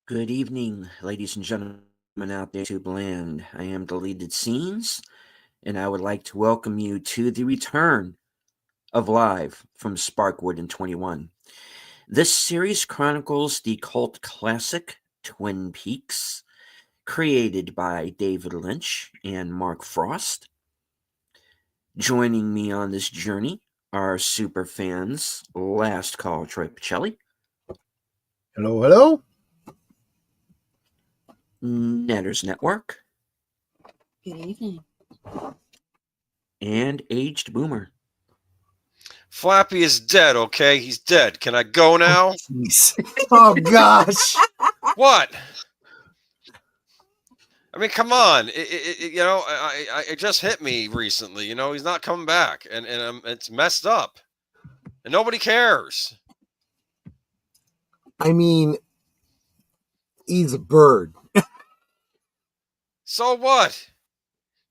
Good evening, ladies and gentlemen out there to Bland. I am Deleted Scenes, and I would like to welcome you to the return of Live from Sparkwood in 21. This series chronicles the cult classic Twin Peaks, created by David Lynch and Mark Frost. Joining me on this journey are super fans Last Call Troy Pacelli. Hello, hello. Netters Network. Good evening. And Aged Boomer. Flappy is dead, okay? He's dead. Can I go now? Oh, gosh. What? I mean, come on. It just hit me recently. He's not coming back, and it's messed up, and nobody cares. I mean, he's a bird. So what?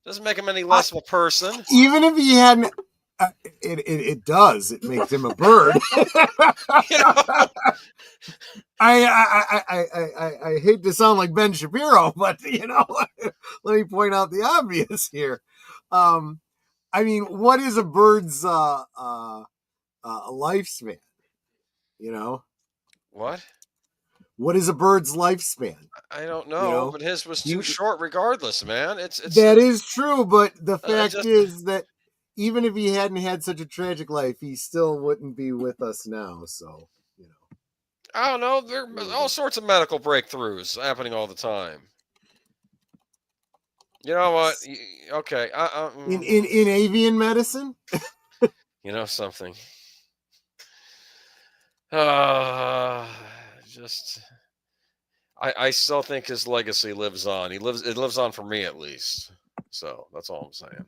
Doesn't make him any less of a person. Even if he hadn't, it does. It makes him a bird. I hate to sound like Ben Shapiro, but let me point out the obvious here. I mean, what is a bird's lifespan? What? What is a bird's lifespan? I don't know, but his was too short regardless, man. That is true, but the fact is that even if he hadn't had such a tragic life, he still wouldn't be with us now, so, I don't know. There are all sorts of medical breakthroughs happening all the time. You know what? Okay. In avian medicine? You know something? I still think his legacy lives on. It lives on for me at least. So that's all I'm saying.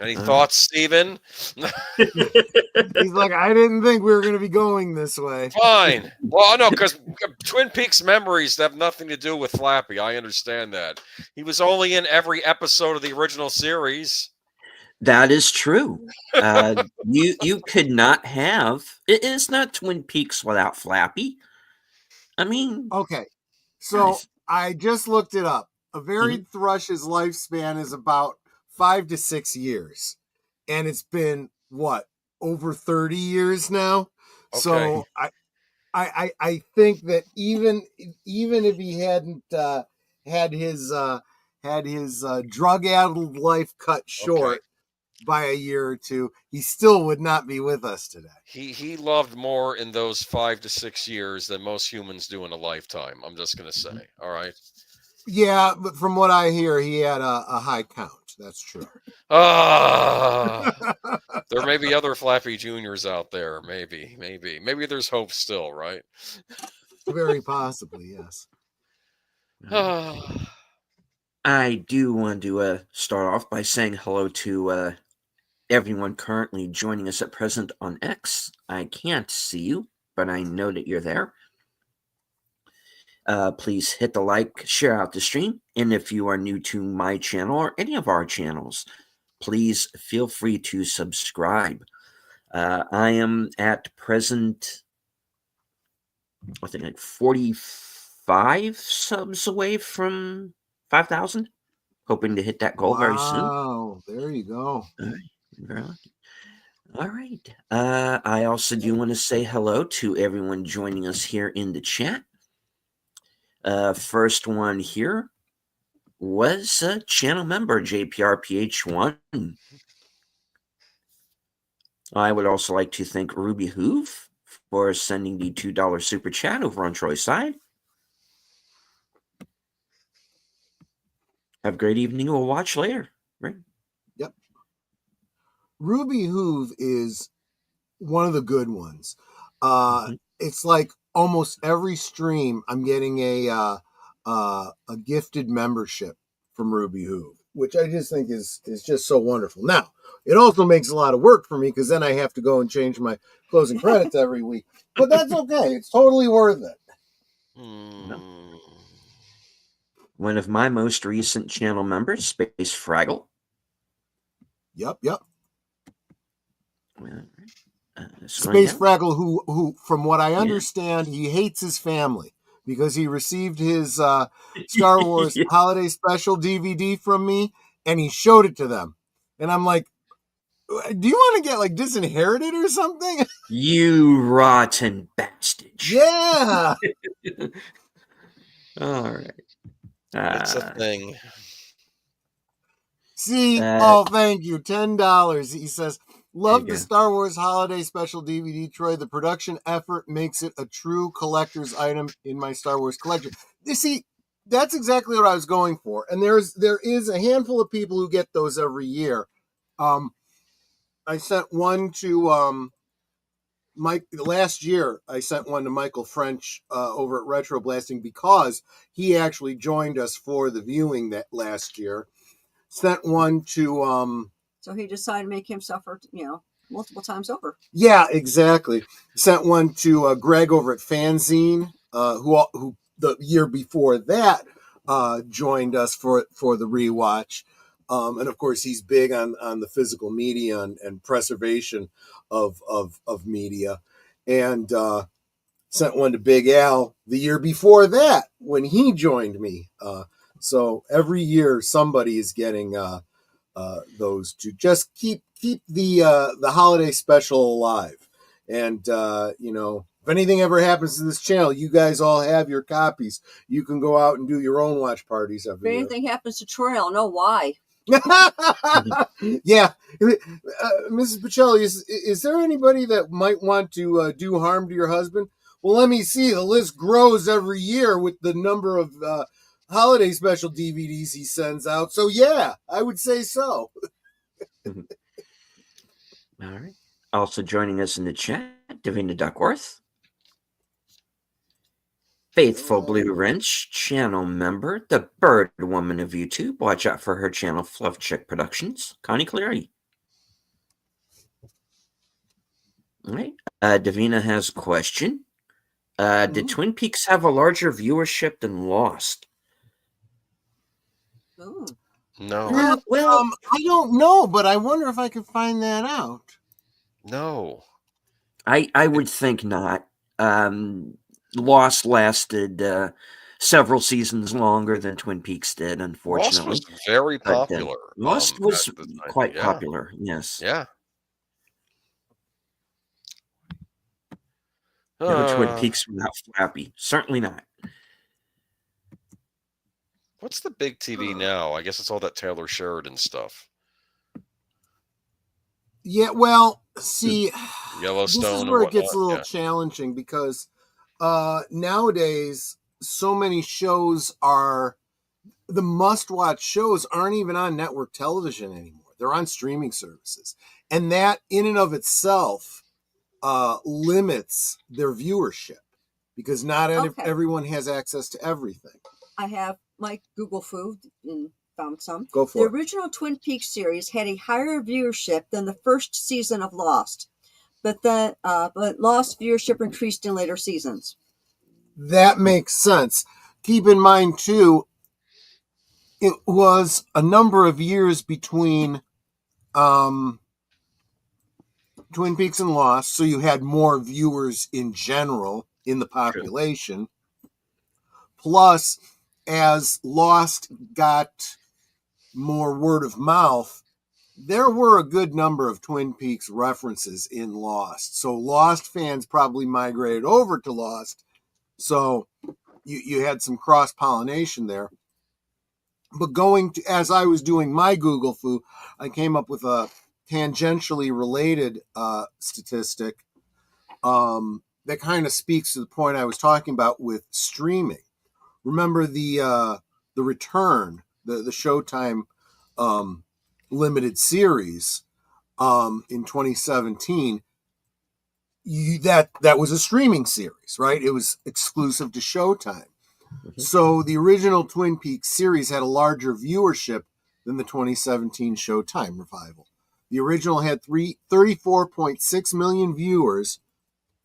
Any thoughts, Steven? He's like, I didn't think we were going to be going this way. Fine. Well, no, because Twin Peaks memories have nothing to do with Flappy. I understand that. He was only in every episode of the original series. That is true. You could not have. It is not Twin Peaks without Flappy. I mean, okay. So I just looked it up. A varied thrush's lifespan is about 5 to 6 years, and it's been over 30 years now. Okay. So I think that even if he hadn't had his drug-addled life cut short by a year or two, he still would not be with us today. He loved more in those 5 to 6 years than most humans do in a lifetime. I'm just gonna say. All right. Yeah, but from what I hear, he had a high count. That's true. There may be other Flappy Juniors out there. Maybe there's hope still, right? Very possibly, yes. I do want to start off by saying hello to everyone currently joining us at present on X. I can't see you, but I know that you're there. Please hit the like, share out the stream, and if you are new to my channel or any of our channels, please feel free to subscribe. I am at present, I think, like 45 subs away from 5,000. Hoping to hit that goal very soon. Wow, there you go. All right, very lucky. All right. I also do want to say hello to everyone joining us here in the chat. First one here was channel member JPRPH1. I would also like to thank Ruby Hoove for sending the $2 super chat over on Troy's side. Have a great evening. We'll watch later. Right? Yep. Ruby Hoove is one of the good ones. It's like almost every stream I'm getting a gifted membership from Ruby Hoove, which I just think is just so wonderful. Now, it also makes a lot of work for me because then I have to go and change my closing credits every week. But that's okay. It's totally worth it. One of my most recent channel members, Space Fraggle. Yep. Well, Let's find Space out. Fraggle, who, from what I Yeah. understand, he hates his family because he received his Star Wars Holiday Special DVD from me, and he showed it to them, and I'm like, do you want to get like disinherited or something? You rotten bastard. Yeah. All right. It's a thing. See, thank you. $10. He says, love the Star Wars Holiday Special DVD, Troy. The production effort makes it a true collector's item in my Star Wars collection. You see, that's exactly what I was going for. And there is a handful of people who get those every year. I sent one to Mike last year. I sent one to Michael French over at Retro Blasting because he actually joined us for the viewing that last year. Sent one to So he decided to make himself, multiple times over. Yeah, exactly. Sent one to Greg over at Fanzine, who the year before that joined us for the rewatch. And of course, he's big on the physical media and preservation of media. And sent one to Big Al the year before that when he joined me. So every year somebody is getting those to just keep the holiday special alive. And if anything ever happens to this channel, you guys all have your copies. You can go out and do your own watch parties every If year. anything happens to Troy, I'll know why. Yeah, Mrs. Pacelli, is there anybody that might want to do harm to your husband? Well, let me see. The list grows every year with the number of holiday special DVDs he sends out. So yeah, I would say so. All right. Also joining us in the chat, Davina Duckworth. Faithful Blue Wrench, channel member, the Bird Woman of YouTube. Watch out for her channel, Fluff Chick Productions. Connie Cleary. All right. Davina has a question. Did Twin Peaks have a larger viewership than Lost? Ooh. No. Well, I don't know, but I wonder if I could find that out. No. I would think not. Lost lasted several seasons longer than Twin Peaks did, unfortunately. Lost was very popular. Lost was at the time. quite Yeah. popular, yes. Yeah. No Twin Peaks without Flappy. Certainly not. What's the big TV now? I guess it's all that Taylor Sheridan stuff. Yeah, well, see, Yellowstone. This is where it gets a little challenging because nowadays so many shows are the must-watch shows aren't even on network television anymore. They're on streaming services, and that in and of itself limits their viewership because not everyone has access to everything. I have my Google food and found some. Go for the it. The original Twin Peaks series had a higher viewership than the first season of Lost, but Lost viewership increased in later seasons. That makes sense. Keep in mind, too, it was a number of years between Twin Peaks and Lost, so you had more viewers in general in the population. True. Plus, as Lost got more word of mouth, there were a good number of Twin Peaks references in Lost. So Lost fans probably migrated over to Lost. So you had some cross-pollination there. But as I was doing my Google foo, I came up with a tangentially related statistic that kind of speaks to the point I was talking about with streaming. Remember the Return, the Showtime limited series in 2017. That was a streaming series, right? It was exclusive to Showtime. Mm-hmm. So the original Twin Peaks series had a larger viewership than the 2017 Showtime revival. The original had 34.6 million viewers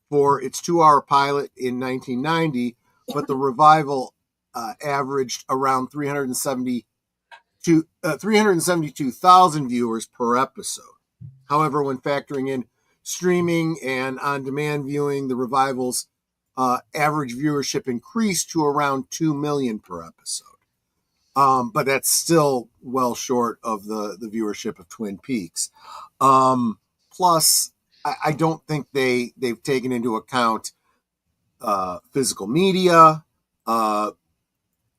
for its 2-hour pilot in 1990, but the revival averaged around 372,000 viewers per episode. However, when factoring in streaming and on-demand viewing, the revivals average viewership increased to around 2 million per episode. But that's still well short of the viewership of Twin Peaks. Plus, I don't think they've taken into account physical media, the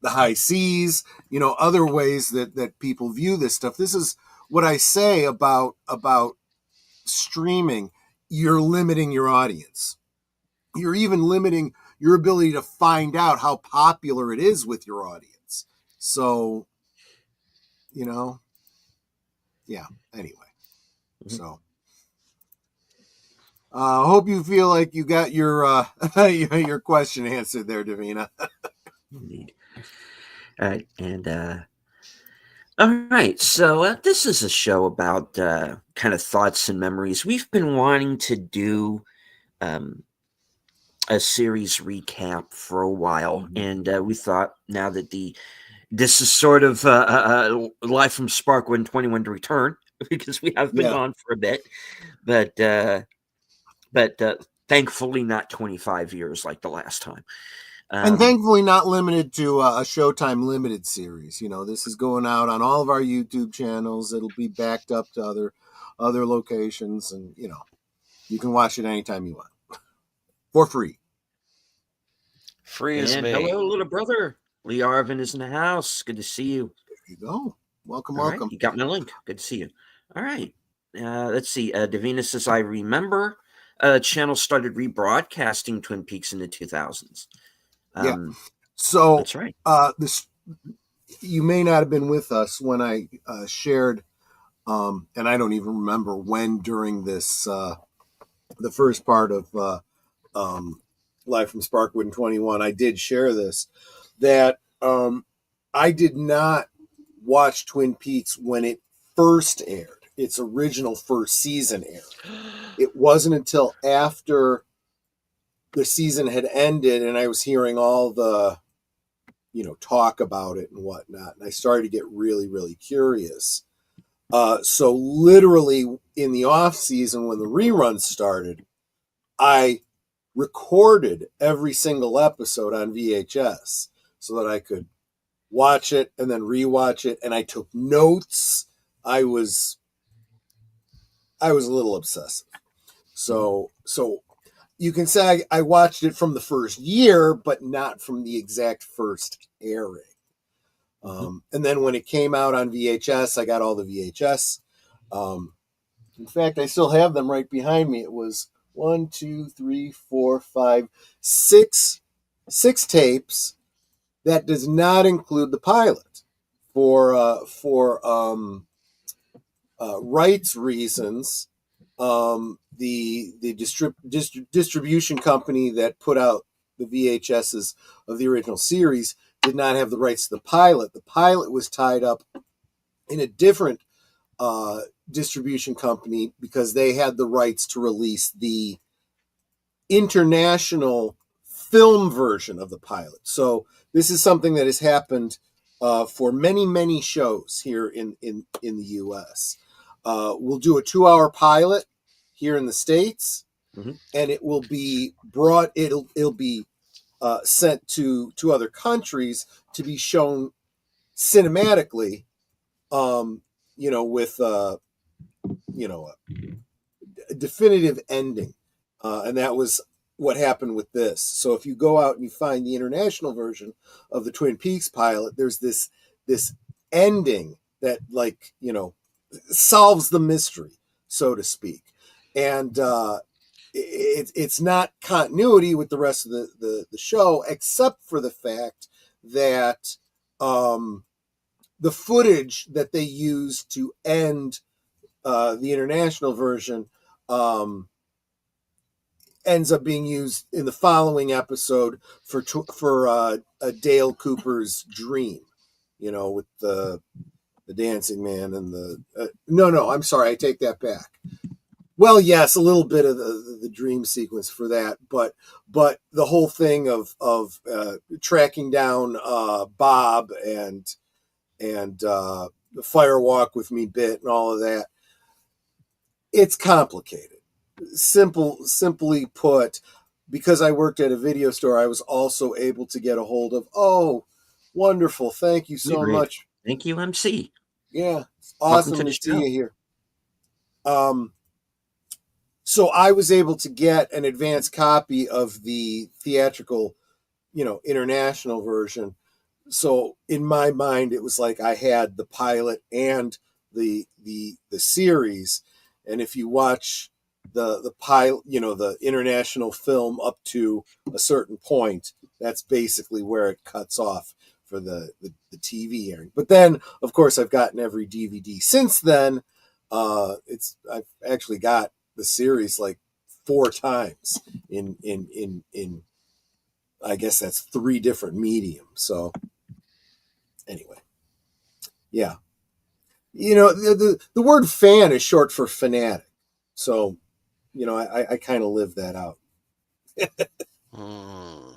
high seas, other ways that people view this stuff. This is what I say about streaming. You're limiting your audience. You're even limiting your ability to find out how popular it is with your audience. So, yeah, anyway. So, I hope you feel like you got your your question answered there, Davina. Indeed. All right, and all right. So this is a show about kind of thoughts and memories. We've been wanting to do a series recap for a while, and we thought now that this is sort of live from Sparkwood and 21 to return because we have been gone for a bit, but thankfully not 25 years like the last time. And thankfully not limited to a Showtime limited series. This is going out on all of our YouTube channels. It'll be backed up to other locations, and you can watch it anytime you want for free. Free as me. Hello, little brother. Lee Arvin is in the house. Good to see you. There you go. Welcome. Right. You got my link. Good to see you. All right. Let's see. Davina says, I remember channel started rebroadcasting Twin Peaks in the 2000s. So that's right. This, you may not have been with us when I shared, and I don't even remember when during this, the first part of Live from Sparkwood and 21, I did share this, that I did not watch Twin Peaks when it first aired. Its original first season aired. It wasn't until after the season had ended and I was hearing all the, talk about it and whatnot, and I started to get really, really curious. So literally in the off season when the reruns started, I recorded every single episode on VHS so that I could watch it and then rewatch it, and I took notes. I was a little obsessive. So you can say I watched it from the first year, but not from the exact first airing. And then when it came out on VHS, I got all the VHS. In fact, I still have them right behind me. It was 1, 2, 3, 4, 5, 6 tapes. That does not include the pilot for rights reasons. The distribution company that put out the VHSs of the original series did not have the rights to the pilot. The pilot was tied up in a different distribution company because they had the rights to release the international film version of the pilot. So this is something that has happened for many, many shows here in the U.S. We'll do a 2-hour pilot here in the States, and it will be brought. It'll be sent to other countries to be shown cinematically. With a definitive ending, and that was what happened with this. So if you go out and you find the international version of the Twin Peaks pilot, there's this ending that solves the mystery, so to speak. And it's not continuity with the rest of the show, except for the fact that the footage that they used to end the international version ends up being used in the following episode for Dale Cooper's dream, with the dancing man and the no, I'm sorry, I take that back. Well, yes, a little bit of the dream sequence for that, but the whole thing of tracking down Bob and the Fire Walk with Me bit and all of that, it's complicated. simply put, because I worked at a video store, I was also able to get a hold of. Oh, wonderful! Thank you so Great. much. Thank you, MC. Yeah, it's Welcome to awesome the to see show. you here. So I was able to get an advanced copy of the theatrical, international version. So in my mind, it was like I had the pilot and the series. And if you watch the pilot, the international film up to a certain point, that's basically where it cuts off for the TV airing. But then, of course, I've gotten every DVD since then. I've actually got the series like 4 times in I guess that's 3 different mediums. So anyway, yeah, the word fan is short for fanatic. So I kind of live that out. Hmm.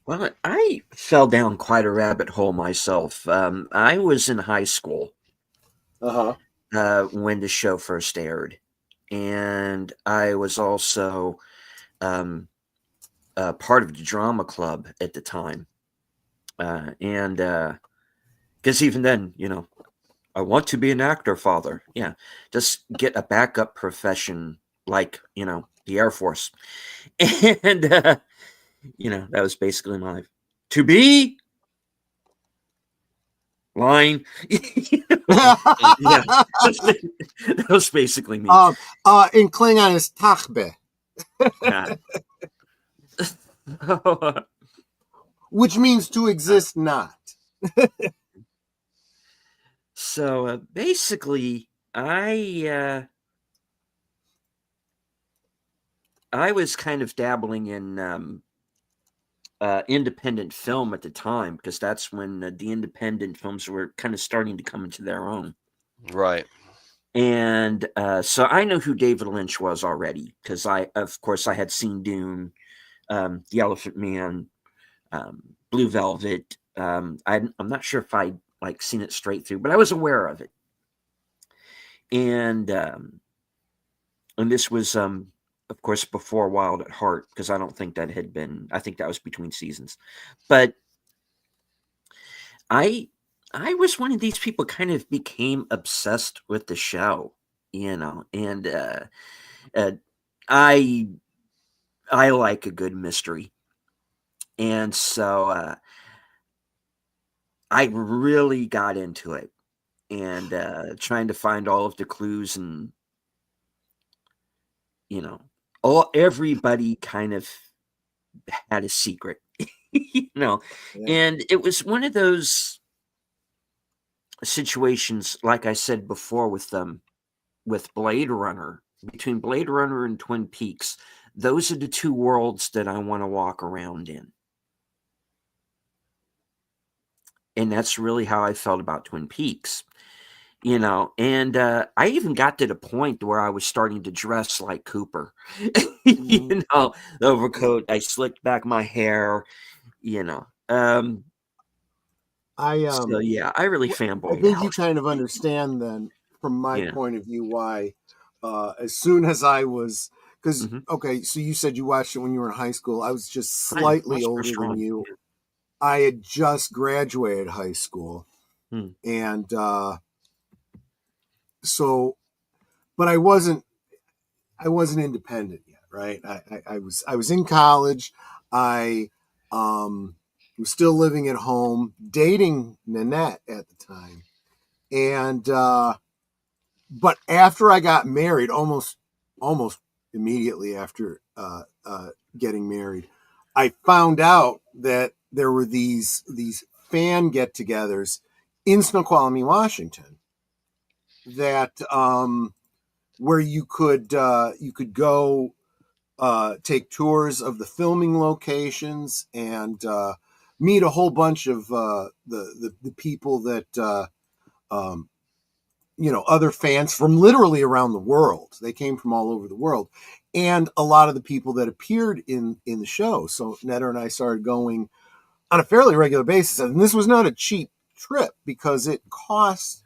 Well, I fell down quite a rabbit hole myself. I was in high school Uh-huh. when the show first aired, and I was also um, part of the drama club at the time. And because even then, I want to be an actor, father. Yeah, just get a backup profession like, the Air Force. And, that was basically my life. To be line. Yeah, that was basically me. In Klingon is Tachbe, Yeah. which means to exist not. So basically, I was kind of dabbling in independent film at the time because that's when the independent films were kind of starting to come into their own. Right. And so I know who David Lynch was already because of course, I had seen Dune, The Elephant Man, Blue Velvet. I'm not sure if I like seen it straight through, but I was aware of it. And this was of course before Wild at Heart because I don't think that had been. I think that was between seasons, but I was one of these people kind of became obsessed with the show, and uh, I I like a good mystery, and so I really got into it and trying to find all of the clues and all everybody kind of had a secret, Yeah. and it was one of those situations, like I said before, with Blade Runner, between Blade Runner and Twin Peaks. Those are the 2 worlds that I want to walk around in. And that's really how I felt about Twin Peaks, and I even got to the point where I was starting to dress like Cooper. The overcoat, I slicked back my hair, you know. I So yeah, I really I fanboyed think you out. kind of understand then, from my Yeah. point of view, why as soon as I was, because Mhm. okay, so you said you watched it when you were in high school. I was just Right, slightly much older pressure than on. you. Yeah. I had just graduated high school, Hmm. and so, but I wasn't independent yet, right? I was in college. I was still living at home, dating Nanette at the time, and but after I got married, almost immediately after getting married, I found out that there were these fan get-togethers in Snoqualmie, Washington, that where you could go take tours of the filming locations and meet a whole bunch of the people that um, other fans from literally around the world. They came from all over the world, and a lot of the people that appeared in the show. So Netta and I started going on a fairly regular basis, and this was not a cheap trip because it costs.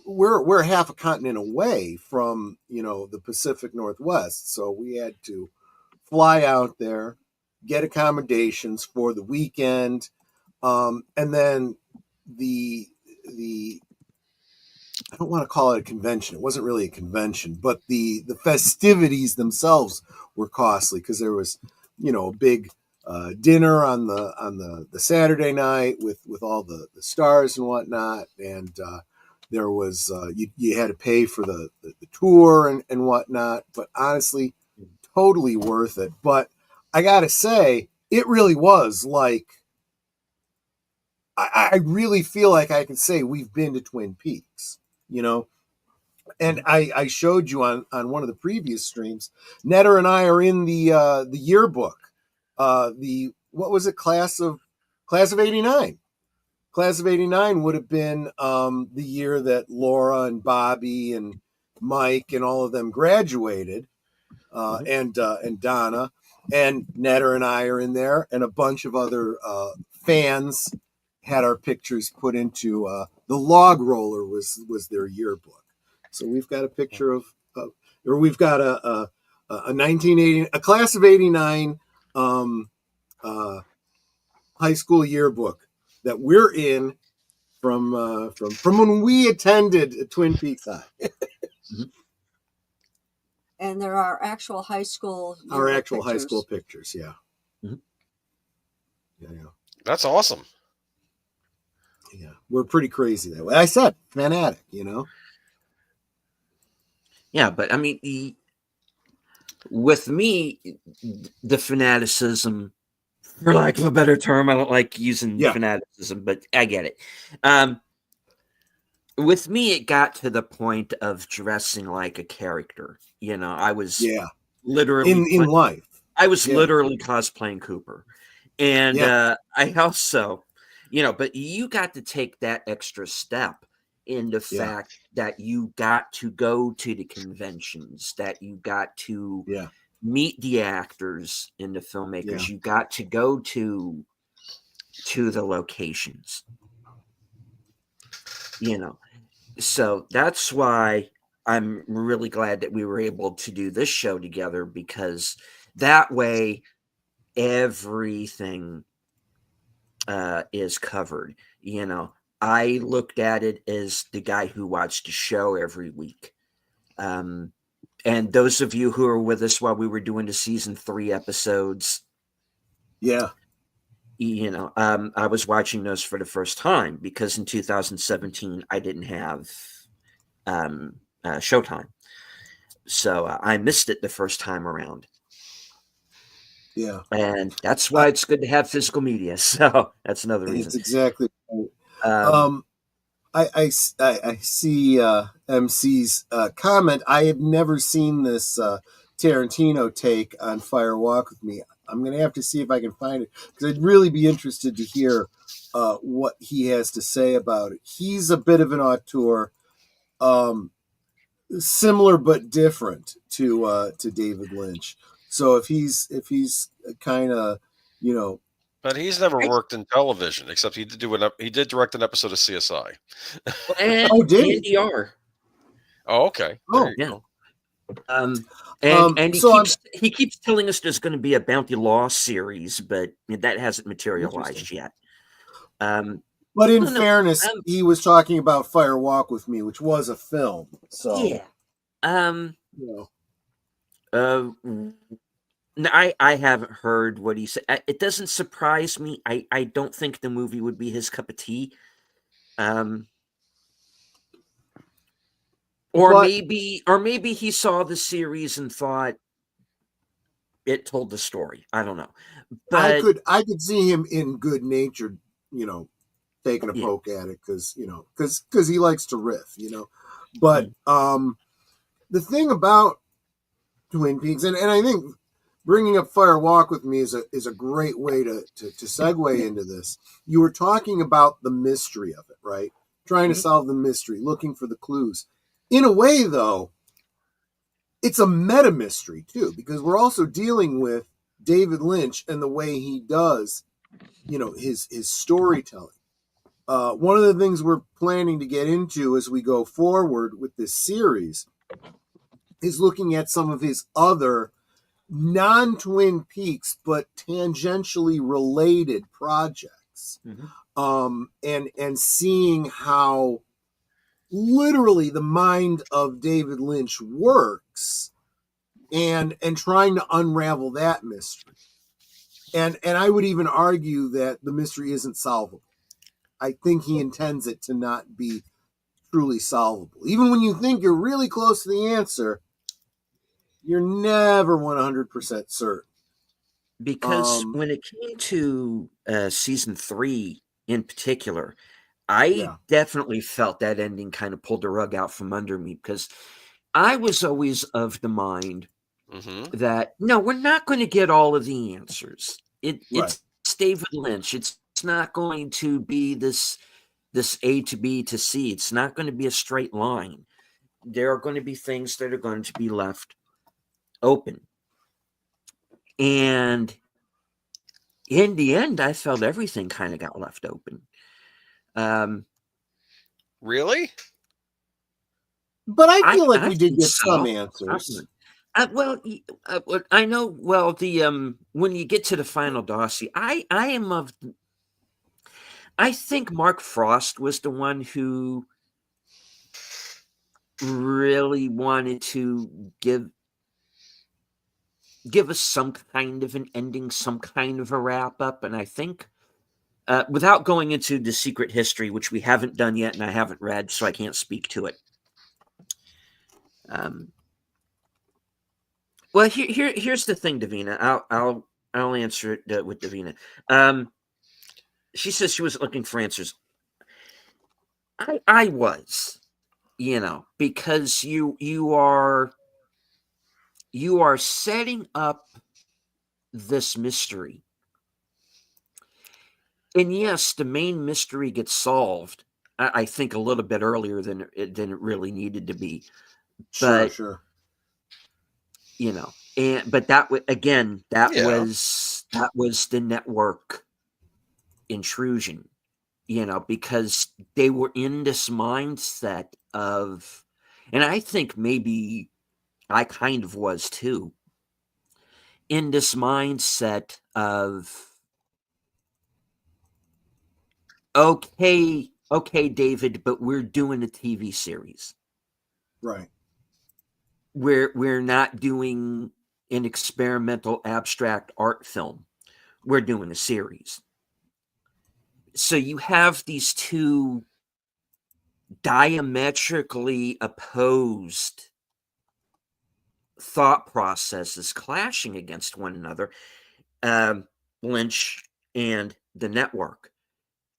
we're half a continent away from, the Pacific Northwest, so we had to fly out there, get accommodations for the weekend, and then the I don't want to call it a convention. It wasn't really a convention, but the festivities themselves were costly because there was, a big dinner on the Saturday night with all the stars and whatnot, and there was you had to pay for the tour and whatnot. But honestly, totally worth it. But I gotta say, it really was like I really feel like I can say we've been to Twin Peaks, and I showed you on one of the previous streams. Netter and I are in the yearbook. The what was it? Class of '89. Class of '89 would have been the year that Laura and Bobby and Mike and all of them graduated, and Donna, and Netter and I are in there, and a bunch of other fans had our pictures put into the log roller was their yearbook. So we've got a picture or we've got a 1980 a class of '89 high school yearbook that we're in from when we attended Twin Peaks High. And there are actual high school High school pictures, yeah. Mm-hmm. Yeah. That's awesome. Yeah, we're pretty crazy that way. I said fanatic, Yeah, but I mean, with me, the fanaticism, for lack of a better term, I don't like using fanaticism, but I get it. With me, it got to the point of dressing like a character. I was literally in life. I was literally cosplaying Cooper, and I also, but you got to take that extra step in the fact that you got to go to the conventions, that you got to meet the actors and the filmmakers, you got to go to the locations, So that's why I'm really glad that we were able to do this show together, because that way everything is covered. I looked at it as the guy who watched the show every week. And those of you who are with us while we were doing the season 3 episodes, I was watching those for the first time because in 2017 I didn't have Showtime, so I missed it the first time around. Yeah, and that's why it's good to have physical media. So that's another reason. It's exactly right. I see MC's comment. I have never seen this Tarantino take on Fire Walk with Me. I'm going to have to see if I can find it because I'd really be interested to hear what he has to say about it. He's a bit of an auteur, similar but different to David Lynch. So if he's kind of, But he's never worked in television, except he did direct an episode of CSI. And NDR. Oh, okay. Oh, yeah. And he keeps telling us there's going to be a Bounty Law series, but that hasn't materialized yet. But in fairness, he was talking about Fire Walk with Me, which was a film. So yeah. I haven't heard what he said. It doesn't surprise me. I don't think the movie would be his cup of tea. Maybe he saw the series and thought it told the story. I don't know. But I could see him in good natured, taking a poke at it because he likes to riff, But the thing about Twin Peaks, and I think bringing up Fire Walk with Me is a great way to segue into this. You were talking about the mystery of it, right? Trying to solve the mystery, looking for the clues. In a way, though, it's a meta mystery too, because we're also dealing with David Lynch and the way he does, his storytelling. one of the things we're planning to get into as we go forward with this series is looking at some of his other non-Twin Peaks but tangentially related projects, and seeing how literally the mind of David Lynch works, and trying to unravel that mystery. And I would even argue that the mystery isn't solvable. I think he intends it to not be truly solvable. Even when you think you're really close to the answer, you're never 100% certain. Because when it came to season 3 in particular, I definitely felt that ending kind of pulled the rug out from under me, because I was always of the mind that, no, we're not going to get all of the answers. It's David Lynch. It's not going to be this A to B to C. It's not going to be a straight line. There are going to be things that are going to be left open. And in the end, I felt everything kind of got left open. Really? But I feel like we did get some answers. Well, I know. Well, the when you get to the final dossier, I am of. I think Mark Frost was the one who really wanted to give us some kind of an ending, some kind of a wrap up, and I think, without going into the secret history, which we haven't done yet, and I haven't read, so I can't speak to it. Well, here's the thing, Davina. I'll answer it with Davina. She says she wasn't looking for answers. I was, because you are setting up this mystery, and yes, the main mystery gets solved. I think a little bit earlier than it really needed to be. But, sure. But that was the network intrusion, because they were in this mindset of, and I think maybe I kind of was too, in this mindset of, okay, David, but we're doing a TV series. Right. We're not doing an experimental abstract art film. We're doing a series. So you have these two diametrically opposed thought processes clashing against one another, Lynch and the network,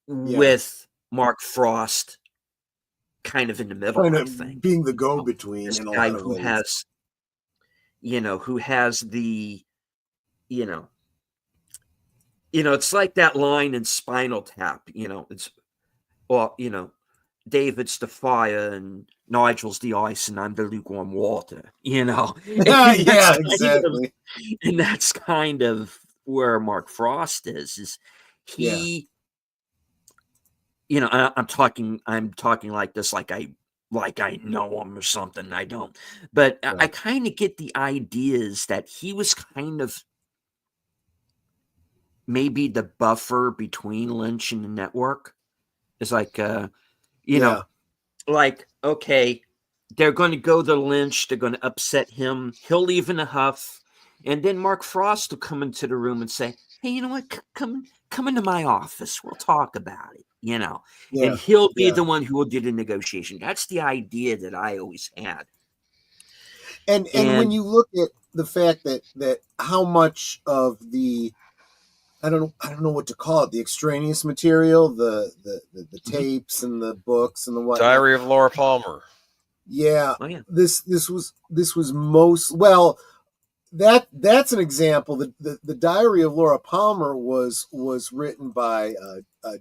with Mark Frost kind of in the middle, I think, being the go-between in a lot of who ways. has, who has the, it's like that line in Spinal Tap, it's, well, David's the fire and Nigel's the ice and I'm the lukewarm water, Yeah, exactly. And that's kind of where Mark Frost is he, I'm talking like this, like I know him or something. I don't, but I kind of get the ideas that he was kind of maybe the buffer between Lynch and the network. It's like, like, okay, they're going to go to Lynch. They're going to upset him. He'll leave in a huff. And then Mark Frost will come into the room and say, hey, you know what? Come into my office. We'll talk about it, and he'll be the one who will do the negotiation. That's the idea that I always had. And when you look at the fact that how much of the, I don't know what to call it, the extraneous material, the tapes and the books and the what, Diary of Laura Palmer. Yeah. Oh, yeah. This was most, well, that's an example. The Diary of Laura Palmer was written by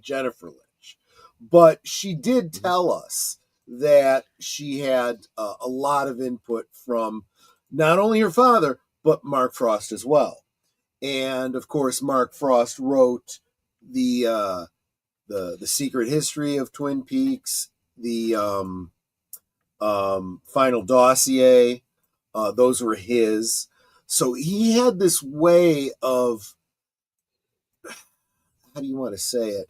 Jennifer Lynch, but she did tell us that she had a lot of input from not only her father but Mark Frost as well. And of course, Mark Frost wrote the the Secret History of Twin Peaks, the Final Dossier. Those were his. So he had this way of, how do you want to say it?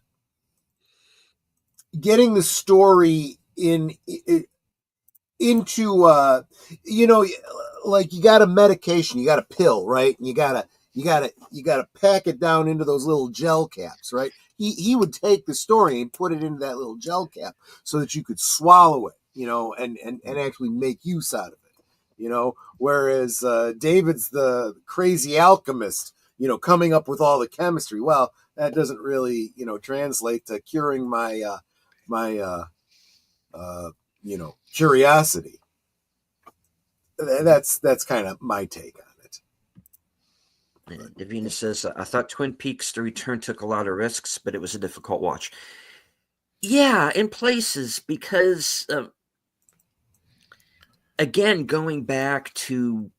Getting the story into like you got a medication, you got a pill, right? And you gotta pack it down into those little gel caps, right? He would take the story and put it into that little gel cap so that you could swallow it, and actually make use out of it, whereas David's the crazy alchemist, coming up with all the chemistry. Well, that doesn't really, translate to curing my curiosity. That's kind of my take on it. Davina says, I thought Twin Peaks The Return took a lot of risks, but it was a difficult watch. Yeah, in places, because again, going back to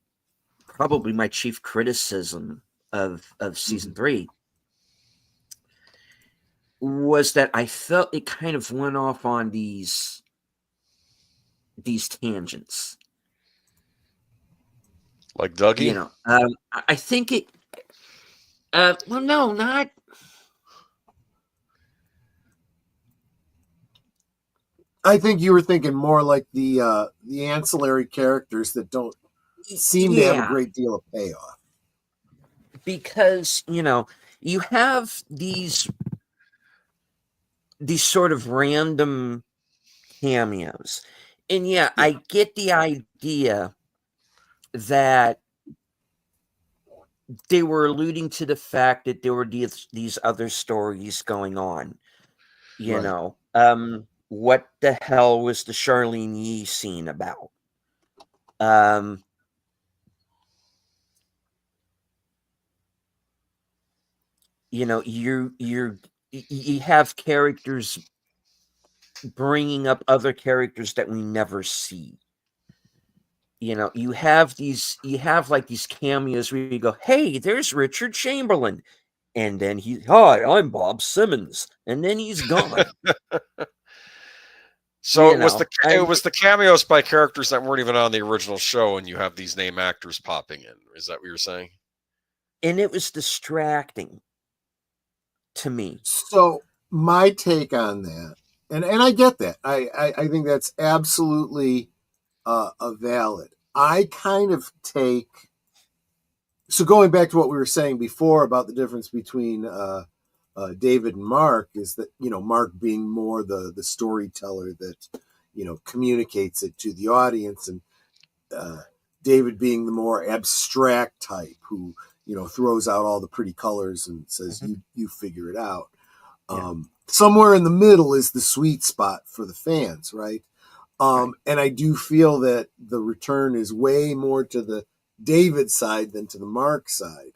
probably my chief criticism of season 3 was that I felt it kind of went off on these tangents. Like Dougie? I think it. Well, no, not. I think you were thinking more like the ancillary characters that don't seem to have a great deal of payoff. Because you have these sort of random cameos, and I get the idea that they were alluding to the fact that there were these other stories going on. What the hell was the Charlene Yee scene about? You have characters bringing up other characters that we never see. You have these cameos where you go, hey, there's Richard Chamberlain. And then hi, I'm Bob Simmons. And then he's gone. So it was the cameos by characters that weren't even on the original show, and you have these name actors popping in. Is that what you're saying? And it was distracting to me. So my take on that, and I get that. I think that's absolutely a valid. I kind of take, so going back to what we were saying before about the difference between David and Mark is that, Mark being more the storyteller that, communicates it to the audience, and David being the more abstract type who, throws out all the pretty colors and says, you figure it out. Somewhere in the middle is the sweet spot for the fans, right? And I do feel that the return is way more to the David side than to the Mark side.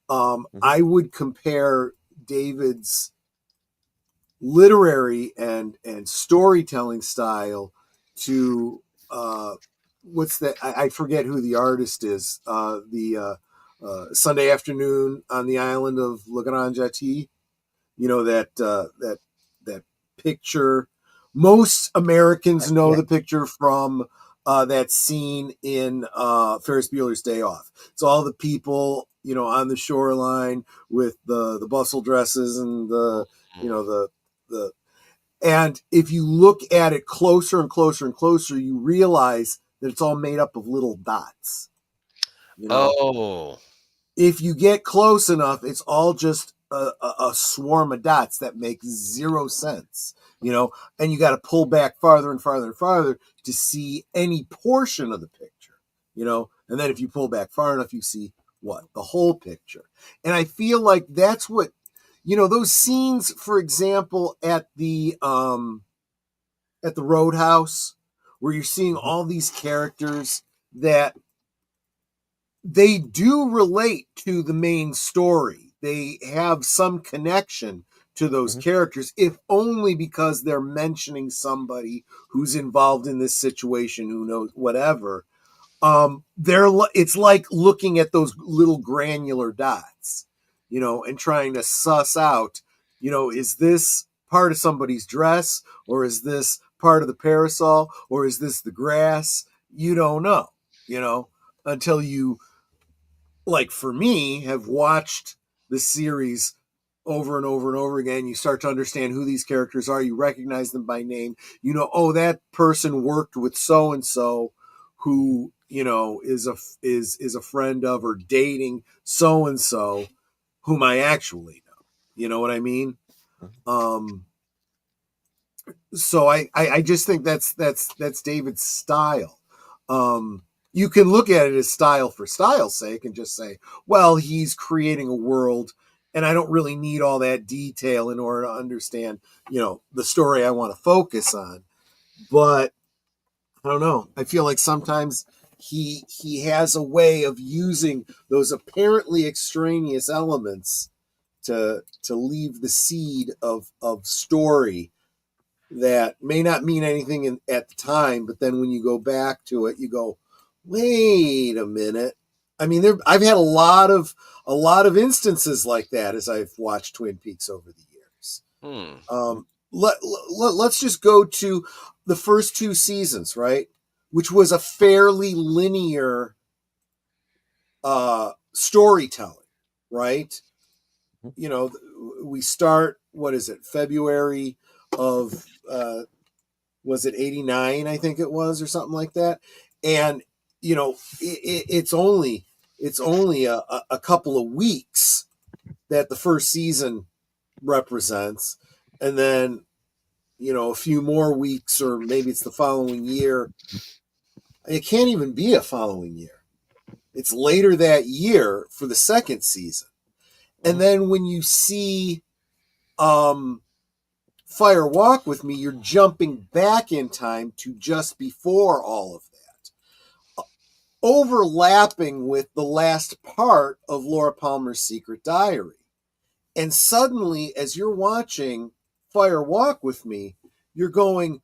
I would compare David's literary and storytelling style to what's that? I forget who the artist is. The Sunday Afternoon on the Island of Le Grand Jeté. That picture. Most Americans know the picture from that scene in Ferris Bueller's Day Off. It's all the people, on the shoreline with the bustle dresses and the and if you look at it closer and closer and closer, you realize that it's all made up of little dots. Oh. If you get close enough, it's all just a swarm of dots that make zero sense, and you got to pull back farther and farther and farther to see any portion of the picture, and then if you pull back far enough, you see the whole picture. And I feel like that's what, those scenes, for example, at the Roadhouse, where you're seeing all these characters that they do relate to the main story. They have some connection to those characters, if only because they're mentioning somebody who's involved in this situation, who knows whatever. It's like looking at those little granular dots, and trying to suss out, is this part of somebody's dress, or is this part of the parasol, or is this the grass? You don't know, until you, like for me, have watched the series over and over and over again. You start to understand who these characters are. You recognize them by name. Oh, that person worked with so and so, who is a friend of or dating so and so, whom I actually know. You know what I mean? So I just think that's David's style. You can look at it as style for style's sake and just say, well, he's creating a world, and I don't really need all that detail in order to understand, the story I want to focus on. But I don't know. I feel like sometimes he has a way of using those apparently extraneous elements to leave the seed of story that may not mean anything at the time, but then when you go back to it, you go, wait a minute. I mean, I've had a lot of instances like that as I've watched Twin Peaks over the years. Let's just go to the first 2 seasons, right? Which was a fairly linear storytelling, right? We start, what is it, February of was it 89, I think it was, or something like that. And it's only a couple of weeks that the first season represents, and then a few more weeks, or maybe it's the following year. It can't even be a following year. It's later that year for the second season. And then when you see Fire Walk with Me, you're jumping back in time to just before all of that, overlapping with the last part of Laura Palmer's Secret Diary. And suddenly, as you're watching Fire Walk with Me, you're going,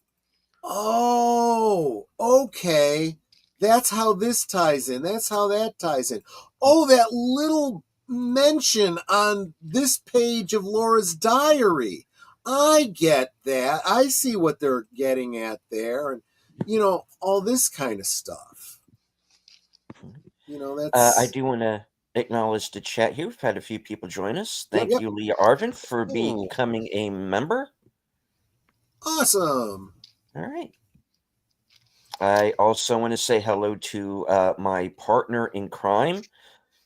oh, okay, that's how this ties in. That's how that ties in. Oh, that little mention on this page of Laura's diary. I get that. I see what they're getting at there. And, all this kind of stuff. That's... I do want to acknowledge the chat here. We've had a few people join us. Thank Yep. you, Leah Arvin, for becoming a member. Awesome. All right. I also want to say hello to my partner in crime,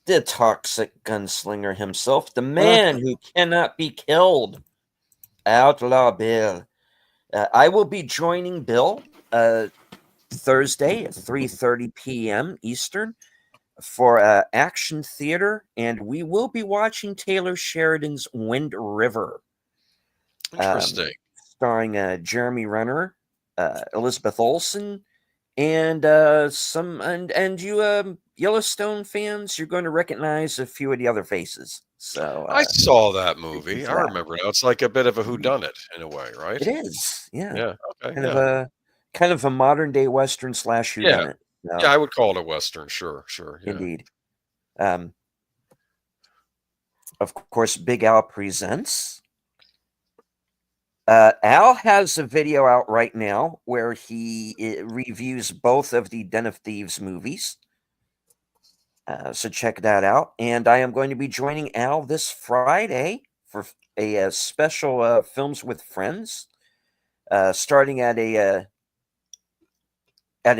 the toxic gunslinger himself, the man who cannot be killed, Outlaw Bill. I will be joining Bill Thursday at 3:30 p.m. Eastern for Action Theater, and we will be watching Taylor Sheridan's Wind River. Interesting. Starring Jeremy Renner, Elizabeth Olsen, and you Yellowstone fans, you're going to recognize a few of the other faces. So I saw that movie. I remember now. It's like a bit of a whodunit in a way, right? It is, yeah. Yeah. Okay. Kind of a modern day Western / whodunit. Yeah. Yeah, I would call it a Western. Sure. Yeah. Indeed. Of course, Big Al presents. Al has a video out right now where he reviews both of the Den of Thieves movies. So check that out. And I am going to be joining Al this Friday for a special Films with Friends, starting at a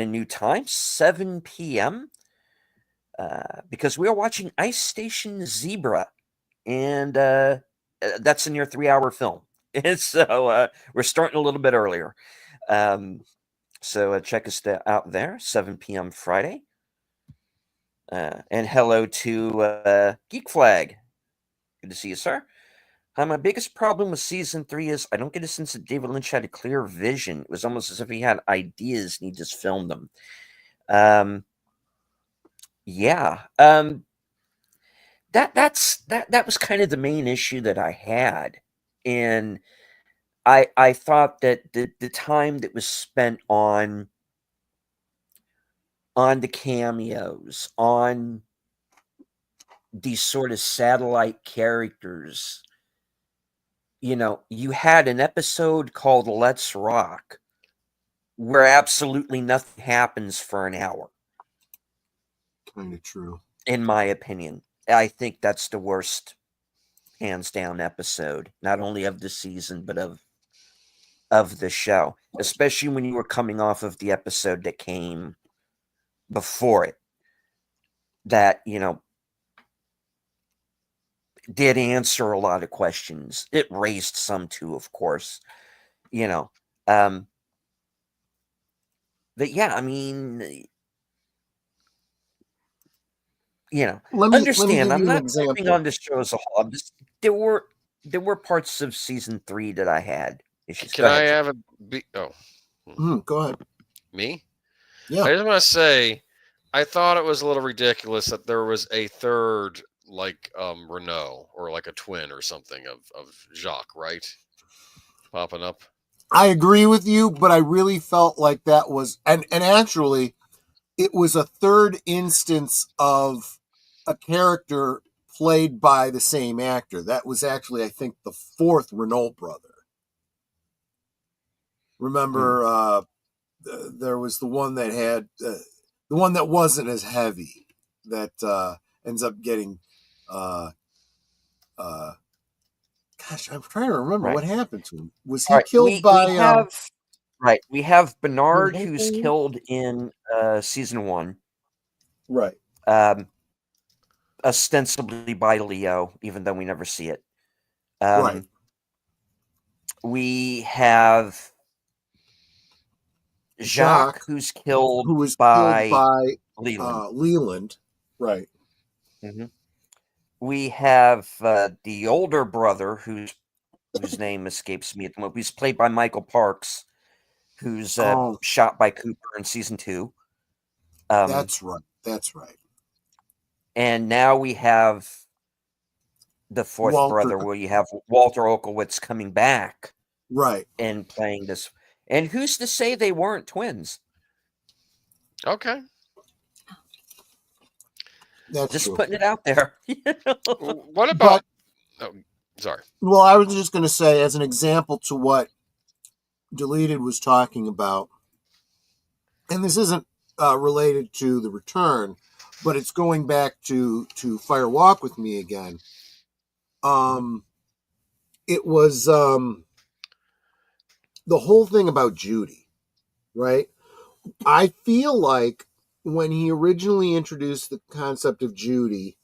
new time, 7 p.m. Because we are watching Ice Station Zebra, and that's a near 3-hour film. And so we're starting a little bit earlier. So check us out there, 7 p.m. Friday. And hello to Geek Flag. Good to see you, sir. My biggest problem with season 3 is I don't get a sense that David Lynch had a clear vision. It was almost as if he had ideas and he just filmed them. Yeah. That was kind of the main issue that I had. And I thought that the time that was spent on the cameos, on these sort of satellite characters, you had an episode called Let's Rock where absolutely nothing happens for an hour. Kind of true. In my opinion. I think that's the worst, hands down, episode, not only of the season, but of the show, especially when you were coming off of the episode that came before it that, did answer a lot of questions. It raised some too, of course, but yeah, I mean, Let me understand, give I'm you an not ripping example. on the show as a whole. There were parts of season 3 that I had issues. Can Go I ahead. have Go ahead. me? Yeah. I just want to say, I thought it was a little ridiculous that there was a third, like Renault or like a twin or something of Jacques, right? Popping up. I agree with you, but I really felt like that was, and actually, it was a third instance of a character played by the same actor. That was actually, I think, the fourth Renault brother. Remember, there was the one that had the one that wasn't as heavy that ends up getting. Gosh, I'm trying to remember what happened to him. Was he All right, killed by? we have Bernard, What who's happened? killed in season 1, Right. ostensibly by Leo, even though we never see it. Right. We have Jacques, who's killed who was by killed by Leland. Leland. Right. Mhm. We have the older brother, whose name escapes me at the moment. He's played by Michael Parks, who's shot by Cooper in season 2. That's right. That's right. And now we have the fourth brother, where you have Walter Olkowitz coming back, right, and playing this. And who's to say they weren't twins? Okay. That's just true. putting it out there. What about? Sorry. Well, I was just going to say, as an example to what Deleted was talking about, and this isn't related to the return, but it's going back to Fire Walk with Me again. It was the whole thing about Judy, right? I feel like when he originally introduced the concept of Judy,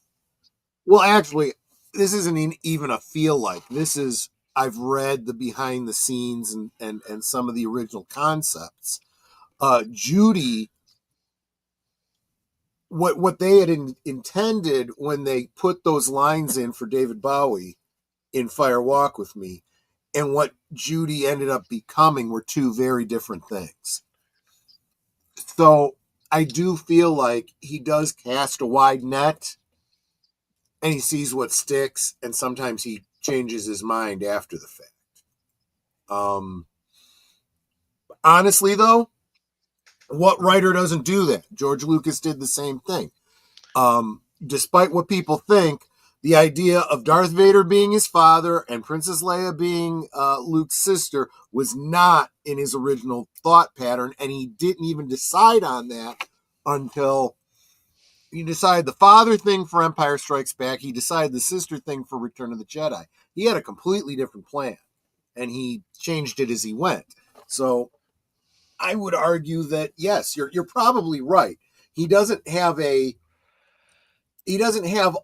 well, actually, this isn't even a feel like. This is, I've read the behind the scenes and some of the original concepts. Judy, what they had intended when they put those lines in for David Bowie in Fire Walk with Me, and what Judy ended up becoming were two very different things. So I do feel like he does cast a wide net, and he sees what sticks, and sometimes he changes his mind after the fact. Honestly, though, what writer doesn't do that? George Lucas did the same thing. Despite what people think, the idea of Darth Vader being his father and Princess Leia being Luke's sister was not in his original thought pattern, and he didn't even decide on that until he decided the father thing for Empire Strikes Back. He decided the sister thing for Return of the Jedi. He had a completely different plan, and he changed it as he went. So I would argue that, yes, you're probably right. He doesn't have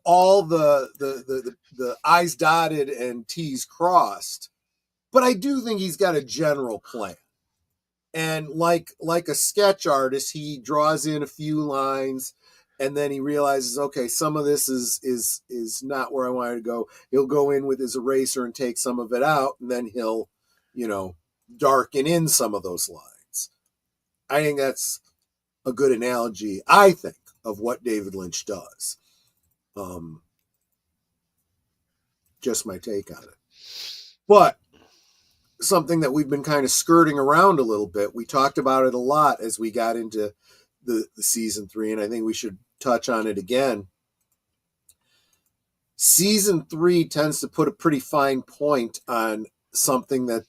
all the I's dotted and T's crossed, but I do think he's got a general plan. And like a sketch artist, he draws in a few lines, and then he realizes, okay, some of this is not where I wanted to go. He'll go in with his eraser and take some of it out, and then he'll, darken in some of those lines. I think that's a good analogy, I think, of what David Lynch does. Just my take on it. But something that we've been kind of skirting around a little bit, we talked about it a lot as we got into the season 3, and I think we should touch on it again. Season 3 tends to put a pretty fine point on something that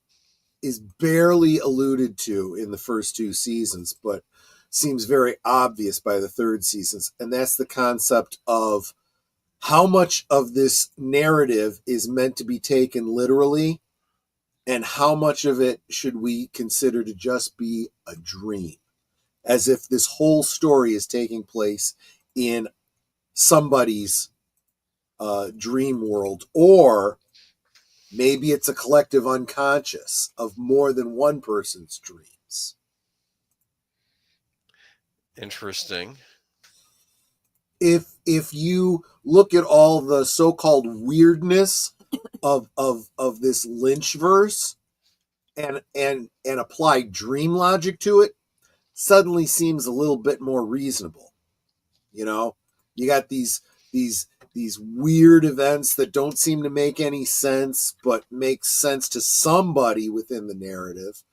is barely alluded to in the first 2 seasons, but seems very obvious by the third season. And that's the concept of how much of this narrative is meant to be taken literally and how much of it should we consider to just be a dream, as if this whole story is taking place in somebody's dream world, or maybe it's a collective unconscious of more than one person's dreams. Interesting. If you look at all the so-called weirdness of this Lynch verse and apply dream logic to it, suddenly seems a little bit more reasonable. You know, you got these weird events that don't seem to make any sense, but make sense to somebody within the narrative.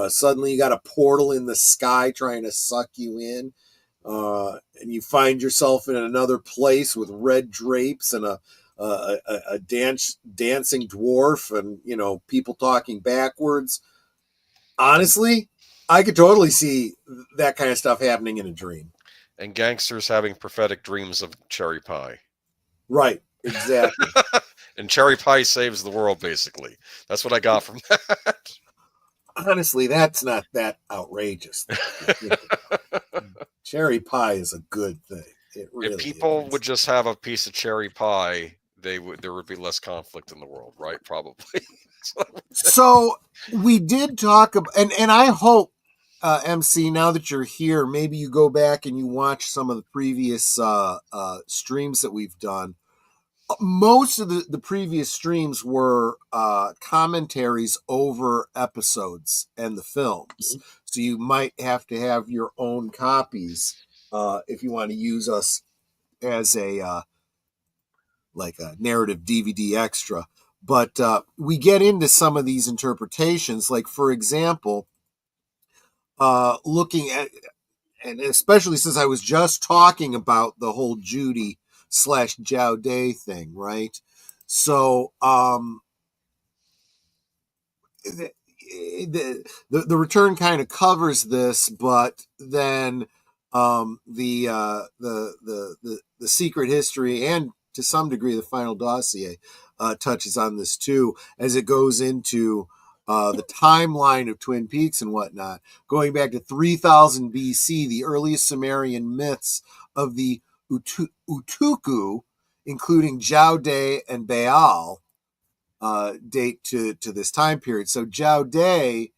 Suddenly you got a portal in the sky trying to suck you in. And you find yourself in another place with red drapes and a dancing dwarf and, you know, people talking backwards. Honestly, I could totally see that kind of stuff happening in a dream. And gangsters having prophetic dreams of cherry pie. Right, exactly. And cherry pie saves the world, basically. That's what I got from that. Honestly, that's not that outrageous. Cherry pie is a good thing. It really If people is. would just have a piece of cherry pie, there would be less conflict in the world, right? Probably. So we did talk about, and I hope, MC, now that you're here, maybe you go back and you watch some of the previous streams that we've done. Most of the previous streams were commentaries over episodes and the films. So you might have to have your own copies if you want to use us as a like a narrative DVD extra. But we get into some of these interpretations, like, for example, looking at, and especially since I was just talking about the whole Judy / Zhao Day thing, right? So the return kind of covers this, but then the secret history and to some degree the final dossier touches on this too, as it goes into the timeline of Twin Peaks and whatnot, going back to 3000 BC, the earliest Sumerian myths of the Utuku, including Zhao Day and Baal, date to this time period. So Zhao Day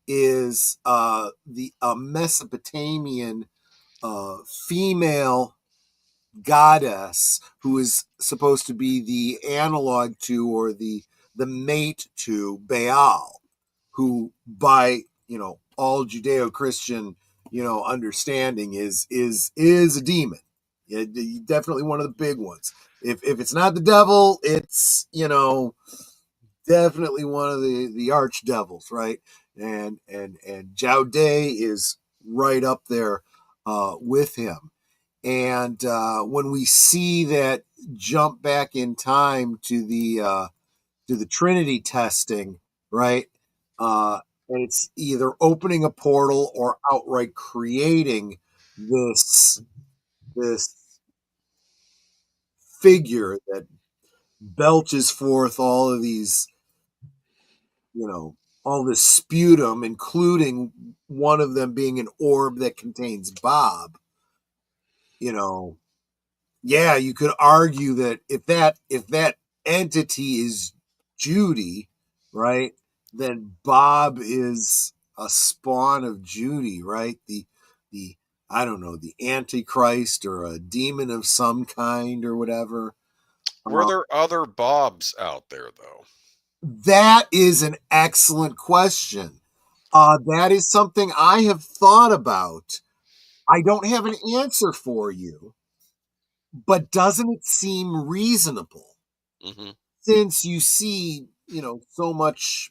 is the Mesopotamian female goddess who is supposed to be the analog to, or the mate to, Baal, who by, you know, all Judeo-Christian, you know, understanding is a demon. Definitely one of the big ones. If it's not the devil, it's, you know, definitely one of the arch devils, right? And Zhao Day is right up there with him. And when we see that jump back in time to the Trinity testing, right? And it's either opening a portal or outright creating this figure that belches forth all of these, you know, all this sputum, including one of them being an orb that contains Bob. You know, yeah, you could argue that if that entity is Judy, right, then Bob is a spawn of Judy, right? The I don't know, the Antichrist or a demon of some kind or whatever. Were there other Bobs out there, though? That is an excellent question. That is something I have thought about. I don't have an answer for you, but doesn't it seem reasonable? Mm-hmm. Since you see, you know, so much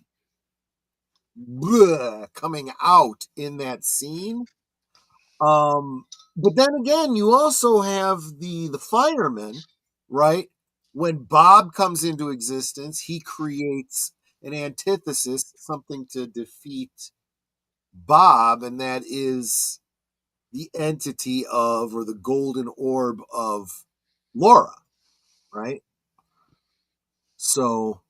coming out in that scene. But then again, you also have the firemen, right? when Bob comes into existence, he creates an antithesis, something to defeat Bob, and that is the entity of, or the golden orb of, Laura, right? So,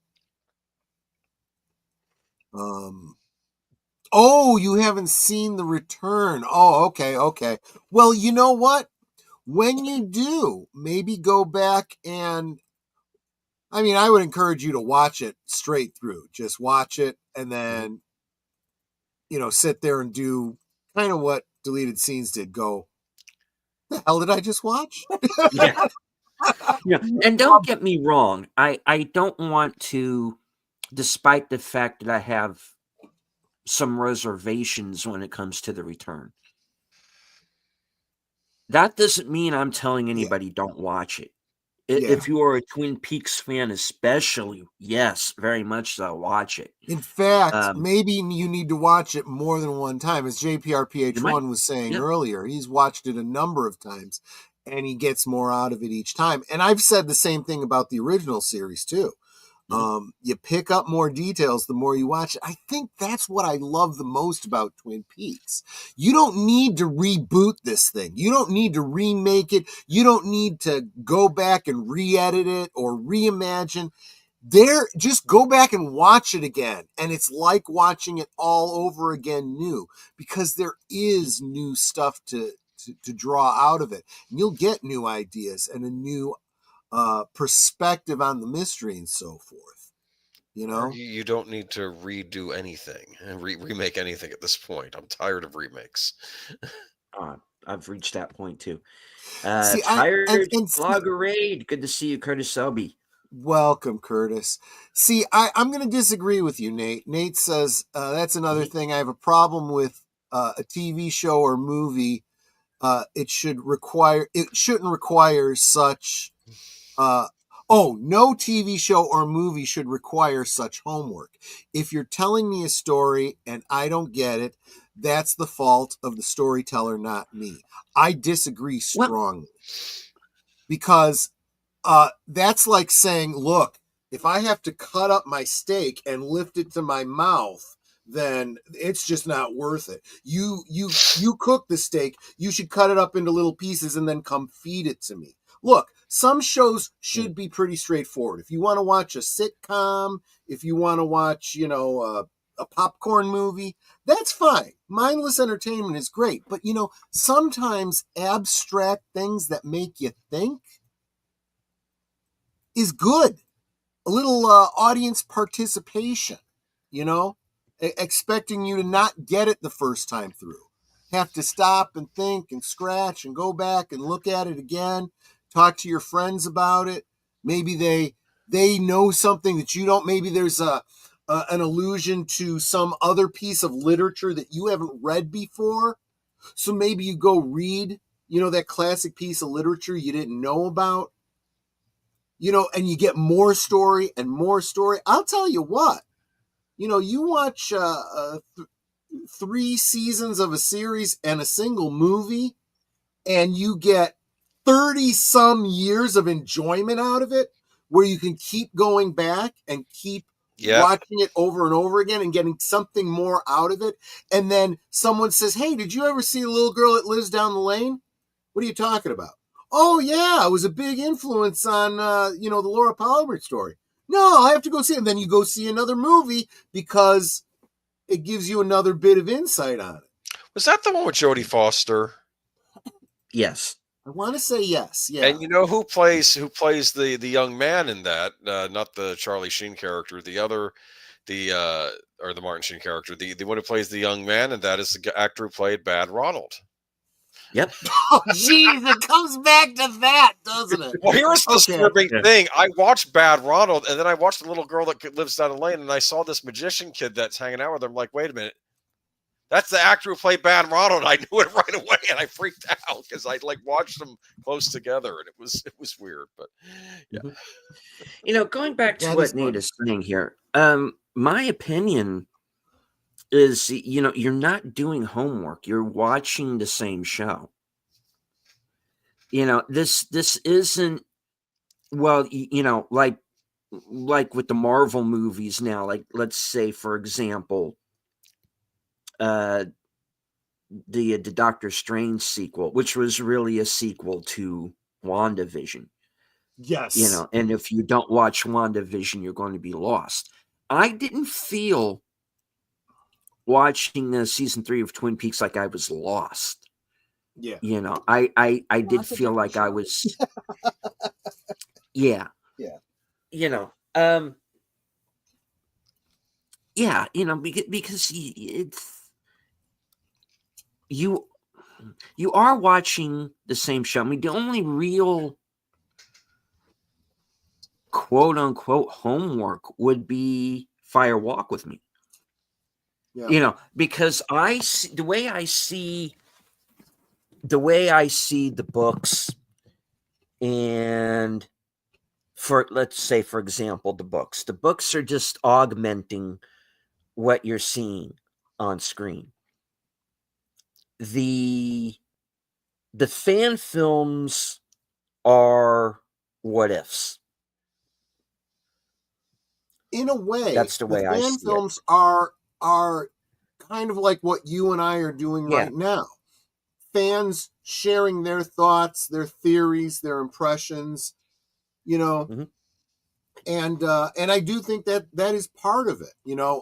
oh, you haven't seen The Return. Oh, okay. Well, you know what? When you do, maybe go back and, I mean, I would encourage you to watch it straight through. Just watch it and then, sit there and do kind of what Deleted Scenes did. Go, the hell did I just watch? Yeah. Yeah. And don't get me wrong. I don't want to, despite the fact that I have some reservations when it comes to The Return. That doesn't mean I'm telling anybody don't watch it. Yeah. If you are a Twin Peaks fan, especially, yes, very much so, watch it. In fact, maybe you need to watch it more than one time. As JPRPH1 was saying earlier, he's watched it a number of times and he gets more out of it each time. And I've said the same thing about the original series too. You pick up more details the more you watch it. I think that's what I love the most about Twin Peaks. You don't need to reboot this thing. You don't need to remake it. You don't need to go back and re-edit it or reimagine. Just go back and watch it again. And it's like watching it all over again new, because there is new stuff to draw out of it. And you'll get new ideas and a new perspective on the mystery and so forth. You don't need to redo anything and remake anything at this point. I'm tired of remakes. I've reached that point too. See, Tired Bloggerade. Good to see you, Curtis Selby. Welcome, Curtis. See, I'm going to disagree with you, Nate. Nate says that's another thing. I have a problem with a TV show or movie. It shouldn't require such. No TV show or movie should require such homework. If you're telling me a story and I don't get it, that's the fault of the storyteller, not me. I disagree strongly. Because that's like saying, look, if I have to cut up my steak and lift it to my mouth, then it's just not worth it. You cook the steak, you should cut it up into little pieces and then come feed it to me. Look, some shows should be pretty straightforward. If you want to watch a sitcom, if you want to watch, a popcorn movie, that's fine. Mindless entertainment is great. But, sometimes abstract things that make you think is good. A little audience participation, expecting you to not get it the first time through. Have to stop and think and scratch and go back and look at it again. Talk to your friends about it. Maybe they know something that you don't. Maybe there's an allusion to some other piece of literature that you haven't read before. So maybe you go read, that classic piece of literature you didn't know about. And you get more story and more story. I'll tell you what, you watch 3 seasons of a series and a single movie, and you get 30 some years of enjoyment out of it, where you can keep going back and keep watching it over and over again and getting something more out of it. And then someone says, hey, did you ever see a little girl that lives down the lane? What are you talking about? Oh, yeah, it was a big influence on, the Laura Palmer story. No, I have to go see it. And then you go see another movie because it gives you another bit of insight on it. Was that the one with Jodie Foster? Yes. I want to say yes. Yeah. And who plays the young man in that? Not the Charlie Sheen character, or the Martin Sheen character. The one who plays the young man, and that is the actor who played Bad Ronald. Yep. Oh, geez, it comes back to that, doesn't it? Well, here's the disturbing thing. I watched Bad Ronald, and then I watched the little girl that lives down the lane, and I saw this magician kid that's hanging out with her. I'm like, wait a minute. That's the actor who played Bad Ronald. I knew it right away, and I freaked out because I watched them close together, and it was weird. But yeah, going back to what Nate is saying here, my opinion is, you're not doing homework. You're watching the same show. This isn't well, like with the Marvel movies now, like let's say for example, uh the Doctor Strange sequel, which was really a sequel to WandaVision. Yes. And if you don't watch WandaVision, you're going to be lost. I didn't feel watching the season 3 of Twin Peaks like I was lost. Yeah. I did Lots of feel different like I shows. was, yeah, Yeah. Yeah, because it's you you are watching the same show. I mean, the only real quote unquote homework would be Fire Walk with Me. Yeah. Because the way I see the books, and let's say for example the books are just augmenting what you're seeing on screen. The fan films are what ifs. In a way, That's the the way I fan see it. films are kind of like what you and I are doing Yeah. right now. Fans sharing their thoughts, their theories, their impressions, Mhm. and I do think that is part of it,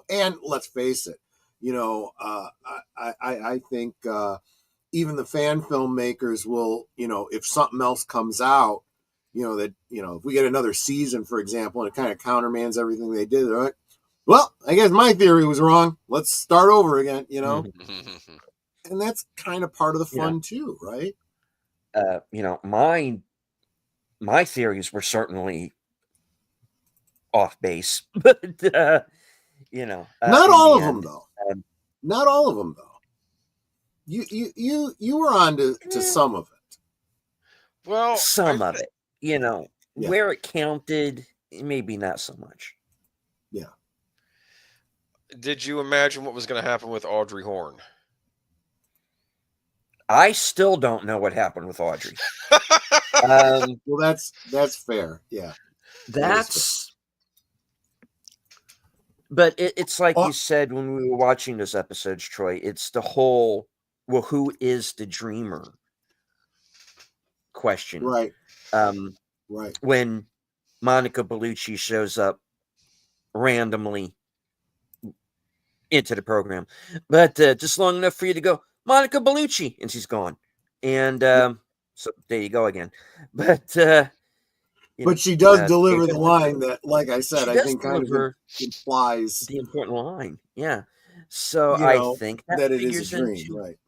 and let's face it, I think even the fan filmmakers will, if something else comes out, that, if we get another season, for example, and it kind of countermands everything they did, they're like, well, I guess my theory was wrong. Let's start over again, Mhm. and that's kind of part of the You know, fun too, right? my theories were certainly off base, but Not in all the of them end, though. um, Not all of them though. You were on to some of it. Well, some of it, Yeah. where it counted, maybe not so much. Yeah. did you imagine what was going to happen with Audrey Horne? I still don't know what happened with Audrey. Well, that's fair. Yeah. that's. But it's like you said when we were watching those episodes, Troy. It's the whole, well, who is the dreamer question. Right. Right. When Monica Bellucci shows up randomly into the program, but just long enough for you to go, Monica Bellucci, and she's gone. And so there you go again. But but she does they deliver go the with line that, like I said, she I does think kind of deliver implies, the important line. Yeah. So I think that that it is a figures dream, into, right?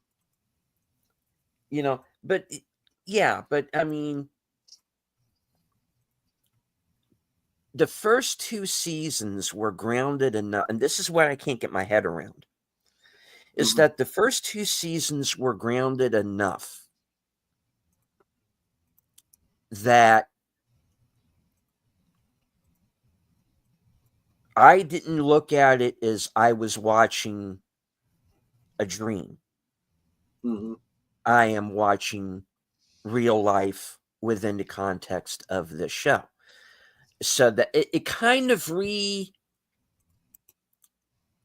but yeah, but I mean, the first 2 seasons were grounded enough, and this is what I can't get my head around, is Mhm. that the first 2 seasons were grounded enough that I didn't look at it as I was watching a dream. Mhm. I am watching real life within the context of this show. So that it kind of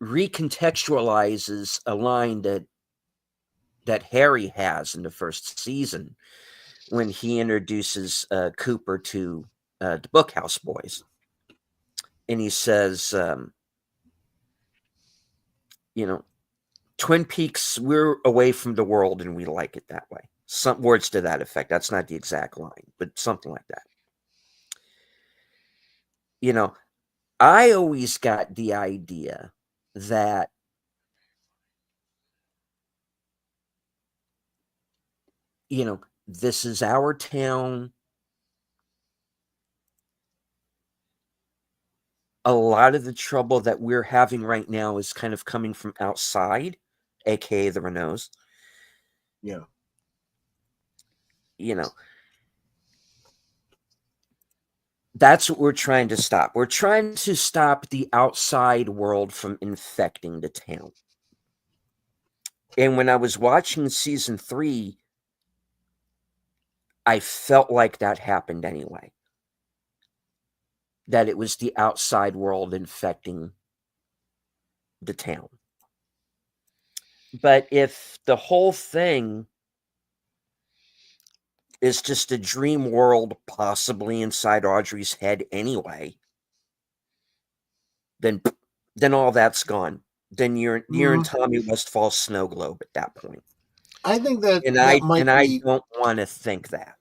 recontextualizes a line that Harry has in the first season when he introduces Cooper to the Bookhouse Boys, and he says, Twin Peaks, we're away from the world and we like it that way. Some words to that effect. That's not the exact line, but something like that. I always got the idea that this is our town. A lot of the trouble that we're having right now is kind of coming from outside, aka the Renaults. Yeah. That's what we're trying to stop. We're trying to stop the outside world from infecting the town. And when I was watching season 3, I felt like that happened anyway. that it was the outside world infecting the town. But if the whole thing is just a dream world possibly inside Audrey's head anyway, then all that's gone. Then you're in Tommy Westfall's snow globe at that point. I think that I don't want to think that.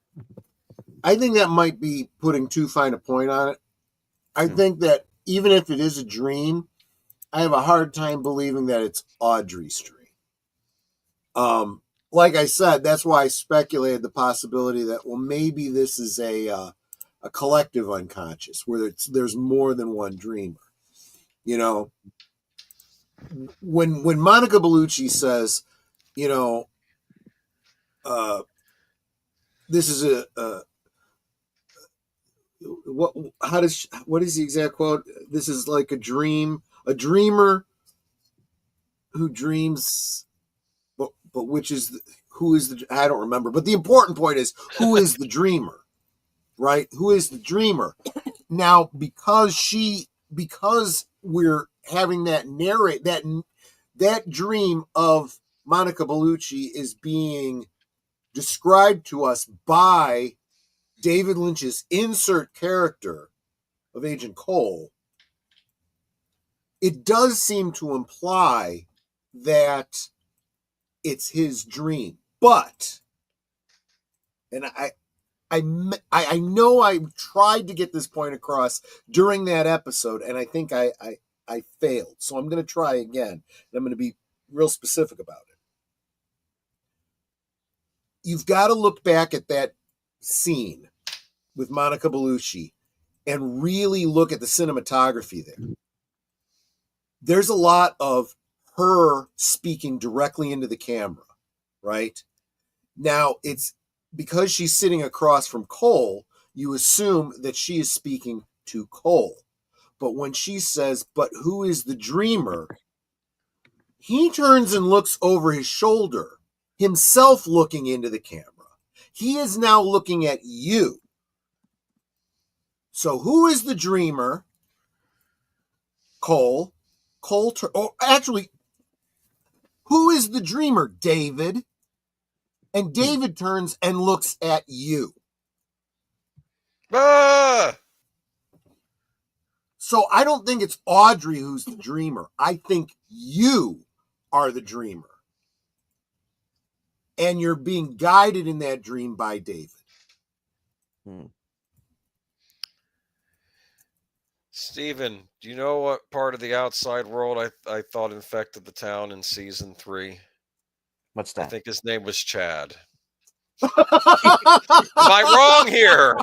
I think that might be putting too fine a point on it. I think that even if it is a dream, I have a hard time believing that it's Audrey's dream. Like I said, that's why I speculated the possibility that, well, maybe this is a collective unconscious where there's more than one dreamer. You know, when Monica Bellucci says, you know, this is what is the exact quote? This is like a dreamer who dreams, but who is the, I don't remember, but the important point is, who is the dreamer, right? Who is the dreamer? Now, because we're having that narrate that dream of Monica Bellucci is being described to us by David Lynch's insert character of Agent Cole, it does seem to imply that it's his dream. But, and I know I tried to get this point across during that episode, and I think I failed. So I'm going to try again, and I'm going to be real specific about it. You've got to look back at that scene with Monica Bellucci and really look at the cinematography there. There's a lot of her speaking directly into the camera, right? Now, it's because she's sitting across from Cole, you assume that she is speaking to Cole. But when she says, but who is the dreamer? He turns and looks over his shoulder, himself looking into the camera. He is now looking at you. So who is the dreamer? Cole. Actually, who is the dreamer? David. And David turns and looks at you. Ah! So I don't think it's Audrey who's the dreamer. I think you are the dreamer. And you're being guided in that dream by David. Steven, do you know what part of the outside world I thought infected the town in season 3? What's that? I think his name was Chad. Am I wrong here?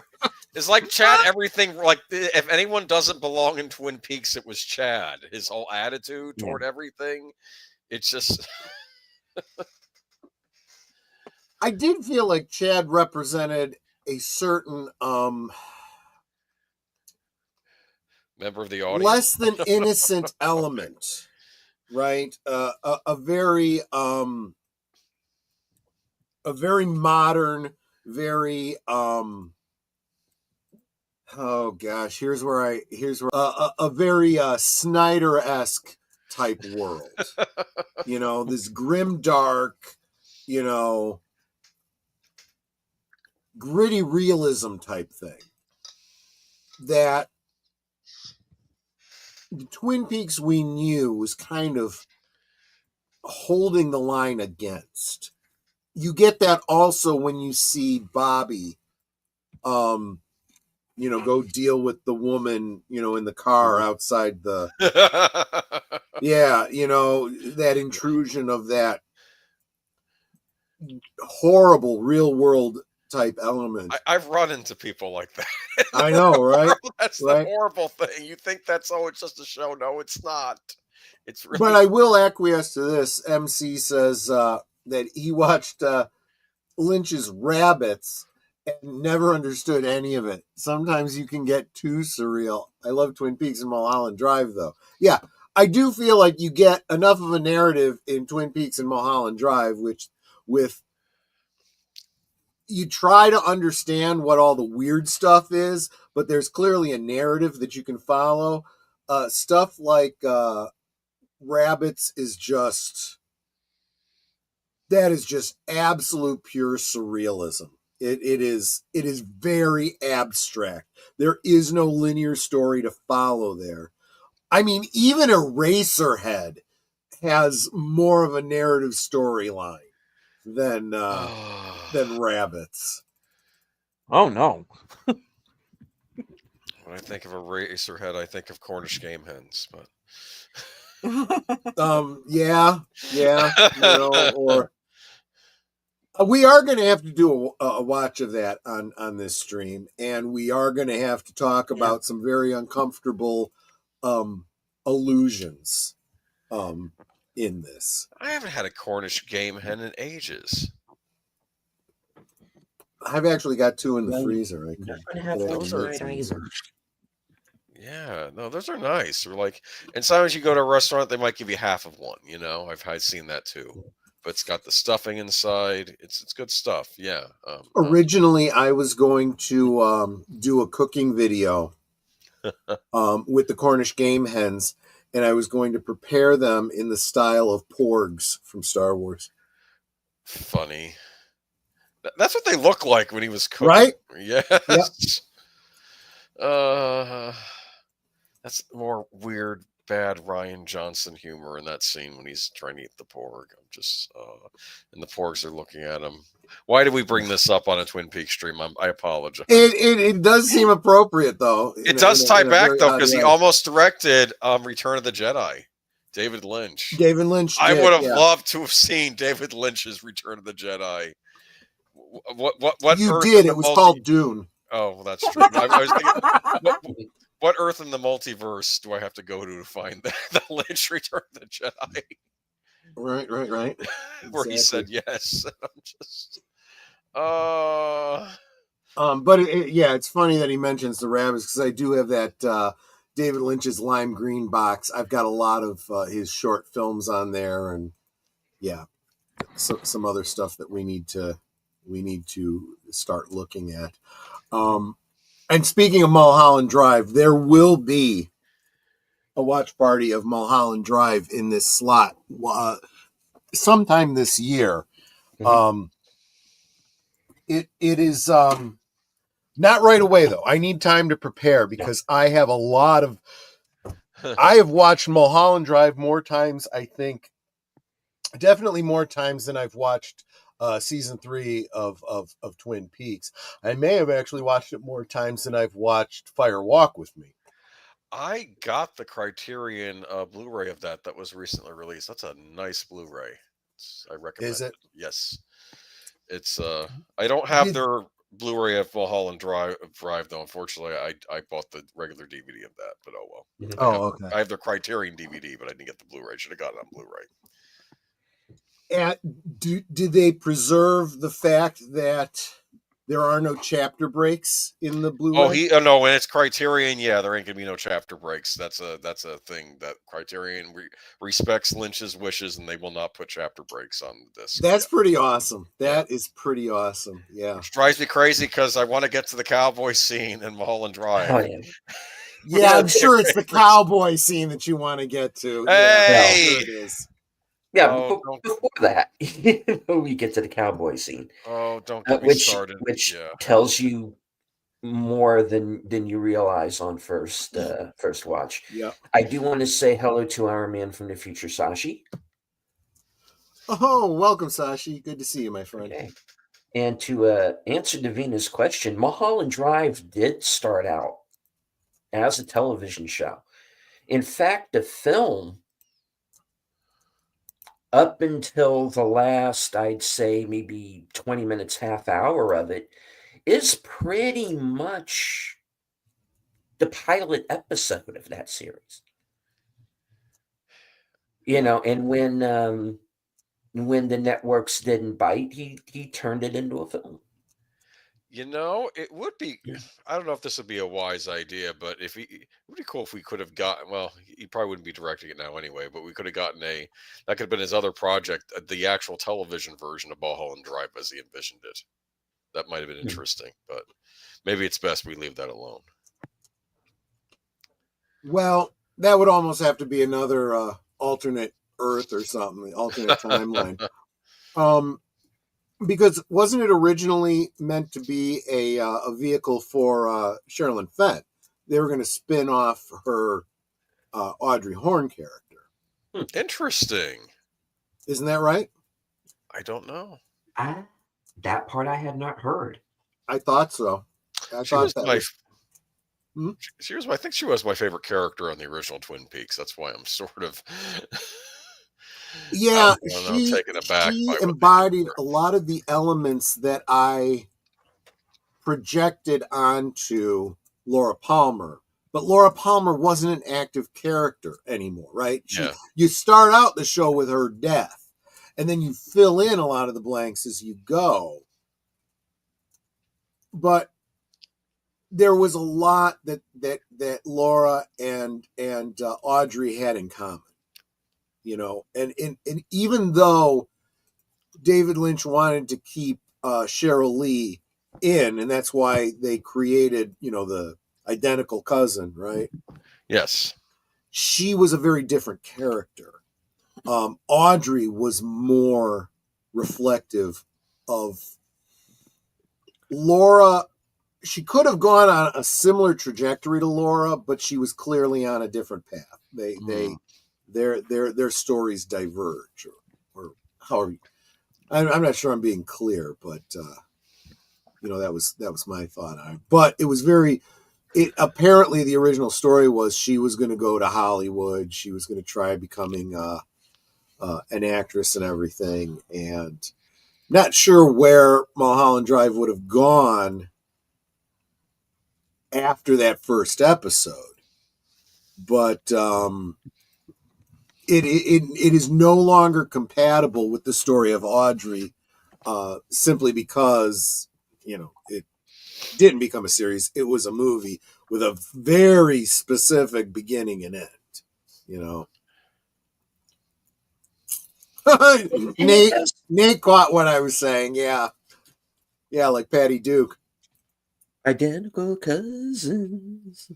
It's like Chad, everything, like, if anyone doesn't belong in Twin Peaks, it was Chad. His whole attitude toward everything. It's just... I did feel like Chad represented a certain member of the audience, less than innocent element, right? A very modern, very oh gosh, here's where a very Snyder-esque type world. You know, this grim dark, you know, gritty realism type thing that the Twin Peaks we knew was kind of holding the line against. You get that also when you see Bobby, you know, go deal with the woman, you know, in the car outside the, yeah, you know, that intrusion of that horrible real world type element. I've run into people like that. I know, right? That's the horrible thing. You think that's, oh, it's just a show. No, it's not. It's really... But I will acquiesce to this. MC says that he watched Lynch's Rabbits and never understood any of it. Sometimes you can get too surreal. I love Twin Peaks and Mulholland Drive, though. Yeah, I do feel like you get enough of a narrative in Twin Peaks and Mulholland Drive, which with you try to understand what all the weird stuff is, but there's clearly a narrative that you can follow. Stuff like rabbits is just absolute pure surrealism. It is very abstract. There is no linear story to follow there. I mean, even Eraserhead has more of a narrative storyline than rabbits. Oh no. When I think of Eraserhead, I think of Cornish game hens, but Yeah, or we are going to have to do a watch of that on this stream, and we are going to have to talk about some very uncomfortable allusions in this. I haven't had a Cornish game hen in ages. I've actually got 2 in the freezer. I Not gonna have those right either. Yeah, no, those are nice. Or like, and sometimes you go to a restaurant, they might give you half of one. I've seen that too. But it's got the stuffing inside. It's good stuff. Yeah. Originally, I was going to do a cooking video with the Cornish game hens, and I was going to prepare them in the style of porgs from Star Wars. Funny. That's what they look like when he was cooking. Right? Yes. Yep. That's more weird, bad Ryan Johnson humor in that scene when he's trying to eat the porg. I'm just, and the porgs are looking at him. Why did we bring this up on a Twin Peaks stream? I apologize. It does seem appropriate, though. It does tie back, though, because he almost directed Return of the Jedi. David Lynch. I would have loved to have seen David Lynch's Return of the Jedi. What you did? It was called Dune. Oh, well, that's true. I was thinking, what Earth in the multiverse do I have to go to find the Lynch Return of the Jedi? Right. Where he said yes. I'm just. But it's funny that he mentions the rabbits, because I do have that David Lynch's lime green box. I've got a lot of his short films on there, and some other stuff that we need to start looking at. And speaking of Mulholland Drive, there will be a watch party of Mulholland Drive in this slot sometime this year. Mm-hmm. It is not right away, though. I need time to prepare, because I have a lot of. I have watched Mulholland Drive more times, I think, definitely more times than I've watched season 3 of Twin Peaks. I may have actually watched it more times than I've watched Fire Walk with Me. I got the Criterion Blu-ray of that was recently released. That's a nice Blu-ray. I recommend. Is it? Yes. It's I don't have their Blu-ray of Mulholland Drive though. Unfortunately, I bought the regular DVD of that, but oh well. Okay. I have the Criterion DVD, but I didn't get the Blu-ray. Should have gotten it on Blu-ray. And did they preserve the fact that there are no chapter breaks in the Blu-ray? No, when it's Criterion, there ain't gonna be no chapter breaks. That's a thing that Criterion respects Lynch's wishes, and they will not put chapter breaks on the disc. That's pretty awesome. That is pretty awesome. Yeah, which drives me crazy, because I want to get to the cowboy scene in Mulholland Drive. Oh, yeah. Yeah, I'm sure it's the cowboy scene that you want to get to. Hey, sure it is. Yeah, before that, we get to the cowboy scene. Oh, don't get me started. Which tells you more than you realize on first watch. Yeah, I do want to say hello to our man from the future, Sashi. Oh, welcome, Sashi. Good to see you, my friend. Okay. And to answer Davina's question, Mulholland Drive did start out as a television show. In fact, the film, up until the last, I'd say maybe 20 minutes, half hour of it, is pretty much the pilot episode of that series. And when the networks didn't bite, he turned it into a film. It would be. I don't know if this would be a wise idea, but it would be cool if we could have gotten. Well, he probably wouldn't be directing it now anyway. But we could have gotten that could have been his other project, the actual television version of Mulholland Drive as he envisioned it. That might have been interesting, but maybe it's best we leave that alone. Well, that would almost have to be another alternate Earth or something, alternate timeline. Because wasn't it originally meant to be a vehicle for Sherilyn Fenn? They were going to spin off her Audrey Horne character. Interesting. Isn't that right? I don't know. That part I had not heard. I thought so. I think she was my favorite character on the original Twin Peaks. That's why I'm sort of yeah, taken aback. She embodied a lot of the elements that I projected onto Laura Palmer. But Laura Palmer wasn't an active character anymore, right? You start out the show with her death, and then you fill in a lot of the blanks as you go. But there was a lot that Laura and Audrey had in common, you know. And even though David Lynch wanted to keep Cheryl Lee in, and that's why they created, you know, the identical cousin, right? Yes. She was a very different character. Audrey was more reflective of Laura. She could have gone on a similar trajectory to Laura, but she was clearly on a different path. Their stories diverge, or however. I'm not sure I'm being clear, but you know, that was my thought on it. But it was very. Apparently the original story was she was going to go to Hollywood. She was going to try becoming an actress and everything. And not sure where Mulholland Drive would have gone after that first episode. But it is no longer compatible with the story of Audrey simply because, you know, it didn't become a series. It was a movie with a very specific beginning and end, you know. Nate caught what I was saying. Yeah, like Patty Duke. Identical cousins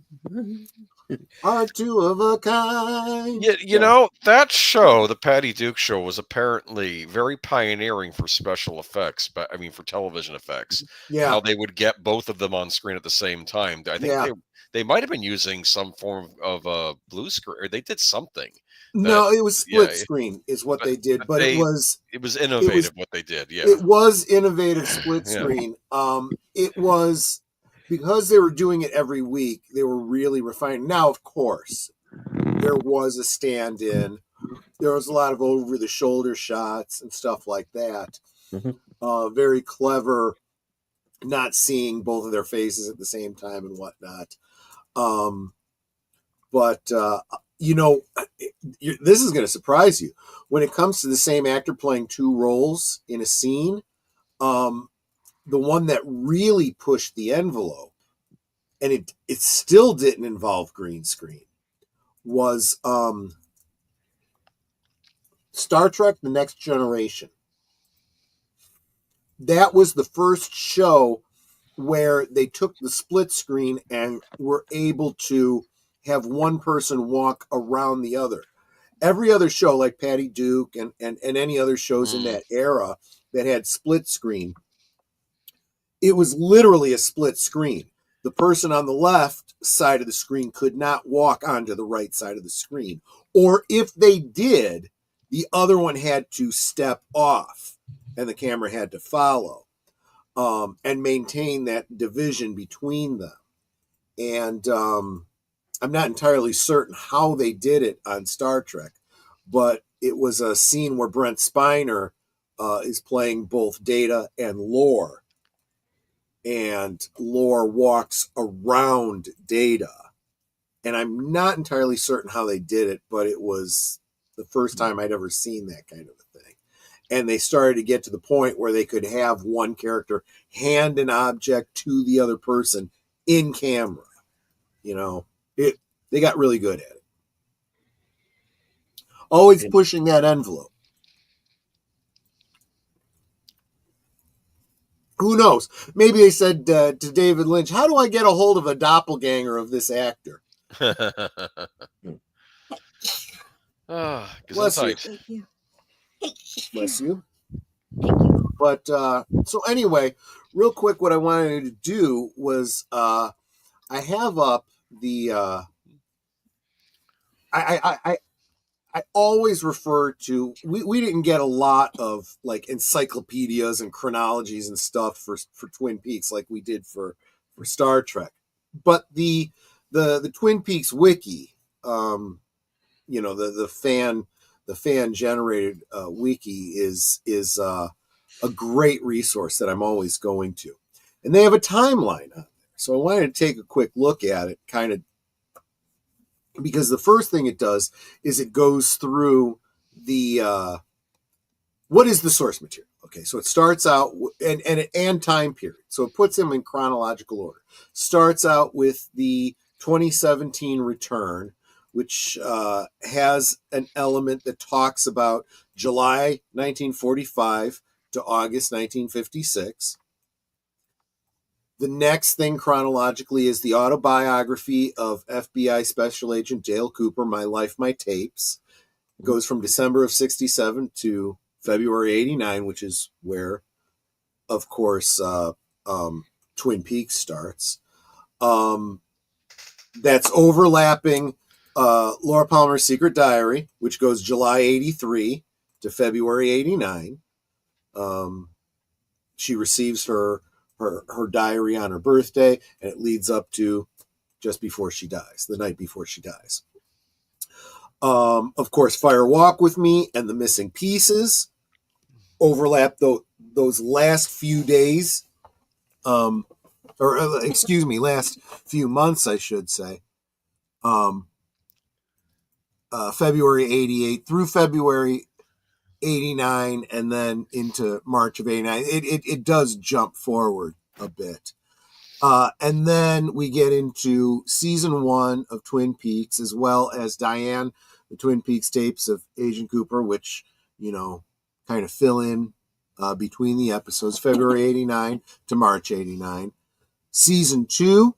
are two of a kind. You know, that show, the Patty Duke show, was apparently very pioneering for special effects, but I mean for television effects. Yeah. How they would get both of them on screen at the same time. I think they might have been using some form of blue screen, or they did something. No, it was split screen is what they did, but it was innovative what they did. Yeah. It was innovative split screen. It was because they were doing it every week, they were really refined. Now, of course, there was a stand-in. There was a lot of over-the-shoulder shots and stuff like that. Mm-hmm. Very clever, not seeing both of their faces at the same time and whatnot. But you know, this is going to surprise you. When it comes to the same actor playing two roles in a scene, the one that really pushed the envelope, and it still didn't involve green screen, was Star Trek: The Next Generation. That was the first show where they took the split screen and were able to have one person walk around the other. Every other show, like Patty Duke and any other shows in that era that had split screen, it was literally a split screen. The person on the left side of the screen could not walk onto the right side of the screen. Or if they did, the other one had to step off and the camera had to follow and maintain that division between them. And I'm not entirely certain how they did it on Star Trek, but it was a scene where Brent Spiner is playing both Data and Lore. And Lore walks around Data. And I'm not entirely certain how they did it, but it was the first time I'd ever seen that kind of a thing. And they started to get to the point where they could have one character hand an object to the other person in camera. You know, they got really good at it. Always pushing that envelope. Who knows? Maybe they said to David Lynch, "How do I get a hold of a doppelganger of this actor?" Bless you. Gesundheit. Thank you. Bless you. Thank you. But so anyway, real quick, what I wanted to do was I have up the I always refer to we didn't get a lot of like encyclopedias and chronologies and stuff for Twin Peaks like we did for Star Trek, but the Twin Peaks wiki, the fan generated wiki is a great resource that I'm always going to, and they have a timeline on there. So I wanted to take a quick look at it, kind of, because the first thing it does is it goes through the what is the source material. Okay, so it starts out and time period. So it puts them in chronological order. Starts out with the 2017 return, which has an element that talks about July 1945 to August 1956. The next thing chronologically is the autobiography of FBI Special Agent Dale Cooper, My Life, My Tapes. It goes from December of 67 to February 89, which is where, of course, Twin Peaks starts. That's overlapping Laura Palmer's Secret Diary, which goes July 83 to February 89. She receives her diary on her birthday, and it leads up to just before she dies, the night before she dies. Of course, Fire Walk with Me and The Missing Pieces overlap those last few days, last few months, I should say. February 88 through February 89, and then into March of 89. It does jump forward a bit. And then we get into season 1 of Twin Peaks, as well as Diane, the Twin Peaks tapes of Agent Cooper, which, kind of fill in between the episodes, February 89 to March 89. Season 2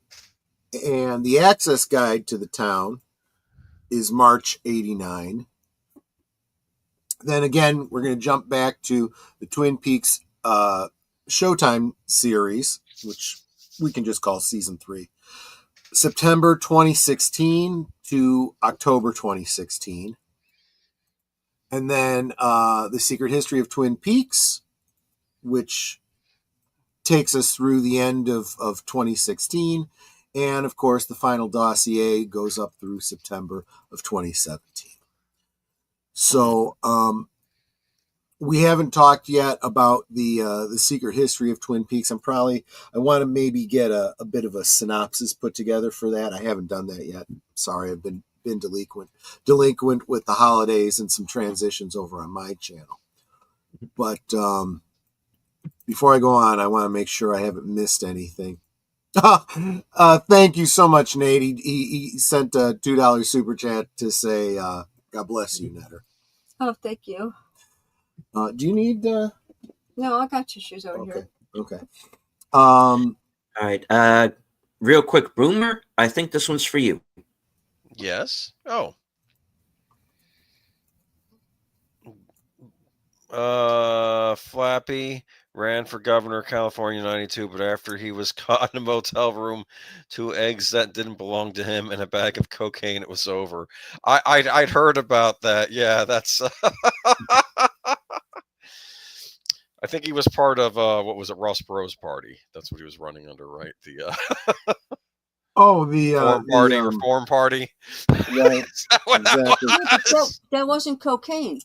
and the Access Guide to the Town is March 89. Then again, we're going to jump back to the Twin Peaks Showtime series, which we can just call season 3. September 2016 to October 2016. And then The Secret History of Twin Peaks, which takes us through the end of 2016. And of course, the final dossier goes up through September of 2017. So we haven't talked yet about the Secret History of Twin Peaks. I want to maybe get a bit of a synopsis put together for that. I haven't done that yet. Sorry, I've been delinquent with the holidays and some transitions over on my channel. But before I go on, I want to make sure I haven't missed anything. Thank you so much, Nate. He sent a $2 super chat to say, God bless you, Netter. Oh, thank you. Do you need? No, I got tissues over here. Okay. All right. Real quick, Boomer, I think this one's for you. Yes. Oh. Flappy ran for governor of California in 92, but after he was caught in a motel room, 2 eggs that didn't belong to him and a bag of cocaine, it was over. I'd heard about that. Yeah, that's I think he was part of what was it, Ross Perot's party. That's what he was running under, right? The Reform Party. Right. Exactly. That wasn't cocaine.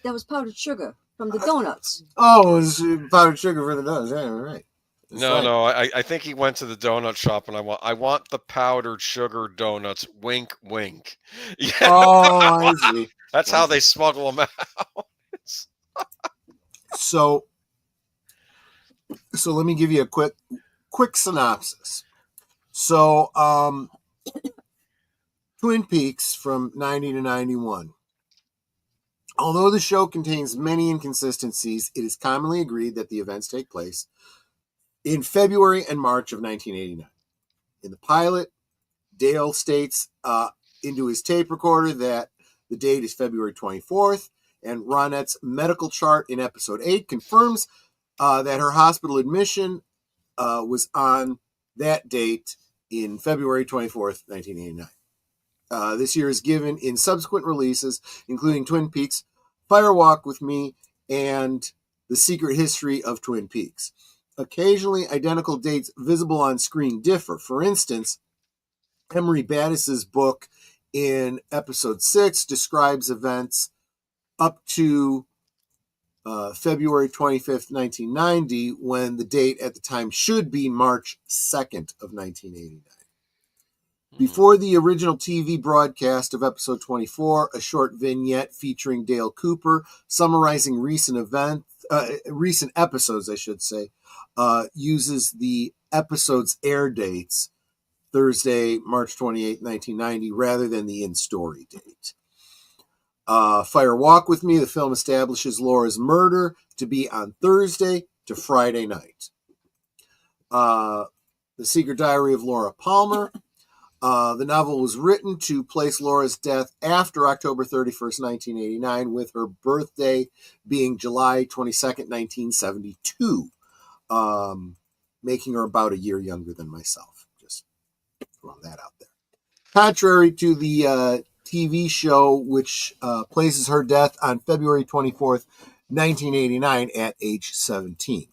That was powdered sugar from the donuts. Oh, it was powdered sugar for the donuts. Yeah, right. No. I think he went to the donut shop and I want the powdered sugar donuts. Wink, wink. Yeah. Oh, I see. That's how they smuggle them out. So let me give you a quick synopsis. So, Twin Peaks from 90 to 91. Although the show contains many inconsistencies, it is commonly agreed that the events take place in February and March of 1989. In the pilot, Dale states into his tape recorder that the date is February 24th, and Ronette's medical chart in episode 8 confirms that her hospital admission was on that date in February 24th, 1989. This year is given in subsequent releases, including Twin Peaks, Fire Walk with Me, and The Secret History of Twin Peaks. Occasionally, identical dates visible on screen differ. For instance, Emery Battis's book in episode 6 describes events up to February 25th, 1990, when the date at the time should be March 2nd of 1989. Before the original TV broadcast of episode 24, a short vignette featuring Dale Cooper summarizing recent episodes, uses the episode's air dates, Thursday, March 28, 1990, rather than the in-story date. Fire Walk with Me, the film establishes Laura's murder to be on Thursday to Friday night. The Secret Diary of Laura Palmer. The novel was written to place Laura's death after October 31st, 1989, with her birthday being July 22nd, 1972, making her about a year younger than myself. Just throwing that out there. Contrary to the TV show, which places her death on February 24th, 1989, at age 17.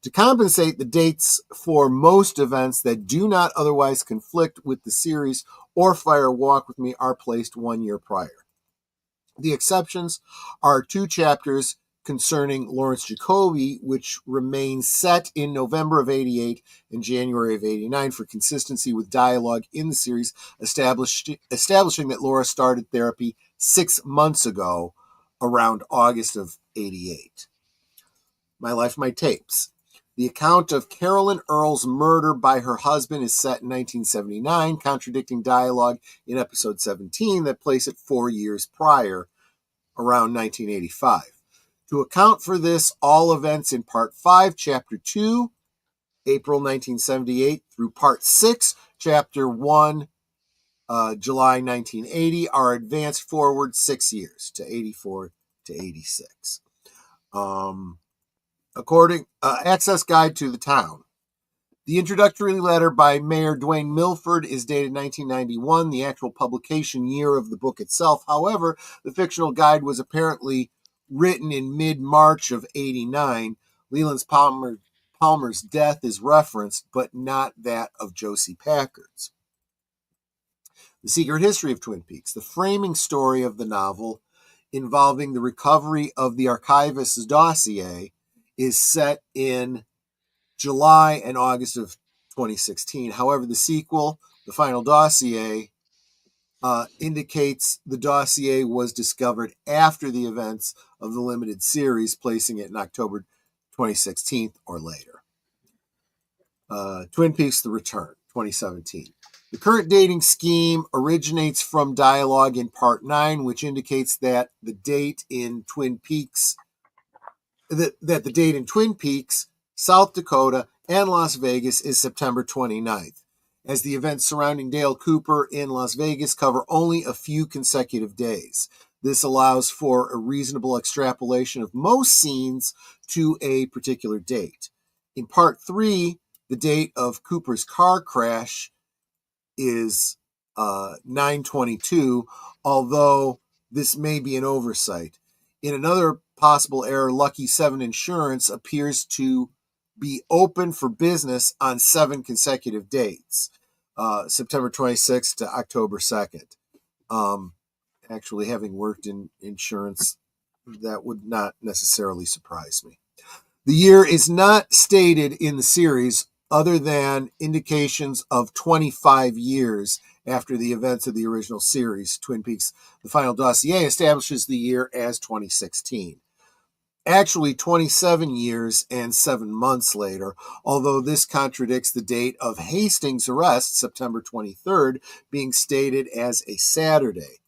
To compensate, the dates for most events that do not otherwise conflict with the series or Fire Walk with Me are placed 1 year prior. The exceptions are 2 chapters concerning Lawrence Jacoby, which remains set in November of 88 and January of 89 for consistency with dialogue in the series, establishing that Laura started therapy 6 months ago, around August of 88. My Life, My Tapes. The account of Carolyn Earle's murder by her husband is set in 1979, contradicting dialogue in episode 17 that place it 4 years prior, around 1985. To account for this, all events in Part 5, Chapter 2, April 1978, through Part 6, Chapter 1, July 1980, are advanced forward 6 years, to 84 to 86. Access Guide to the Town. The introductory letter by Mayor Dwayne Milford is dated 1991, the actual publication year of the book itself. However, the fictional guide was apparently written in mid-March of 89. Leland Palmer's death is referenced, but not that of Josie Packard's. The Secret History of Twin Peaks. The framing story of the novel, involving the recovery of the archivist's dossier, is set in July and August of 2016. However, the sequel, The Final Dossier, indicates the dossier was discovered after the events of the limited series, placing it in October 2016 or later. Twin Peaks: The Return, 2017. The current dating scheme originates from dialogue in Part 9, which indicates that the date in Twin Peaks, South Dakota, and Las Vegas is September 29th, as the events surrounding Dale Cooper in Las Vegas cover only a few consecutive days. This allows for a reasonable extrapolation of most scenes to a particular date. In Part 3, the date of Cooper's car crash is 9/22, although this may be an oversight. In another possible error, Lucky 7 Insurance appears to be open for business on 7 consecutive dates, September 26th to October 2nd. Actually, having worked in insurance, that would not necessarily surprise me. The year is not stated in the series, other than indications of 25 years after the events of the original series. Twin Peaks: The Final Dossier establishes the year as 2016. Actually, 27 years and 7 months later, although this contradicts the date of Hastings' arrest, September 23rd, being stated as a Saturday.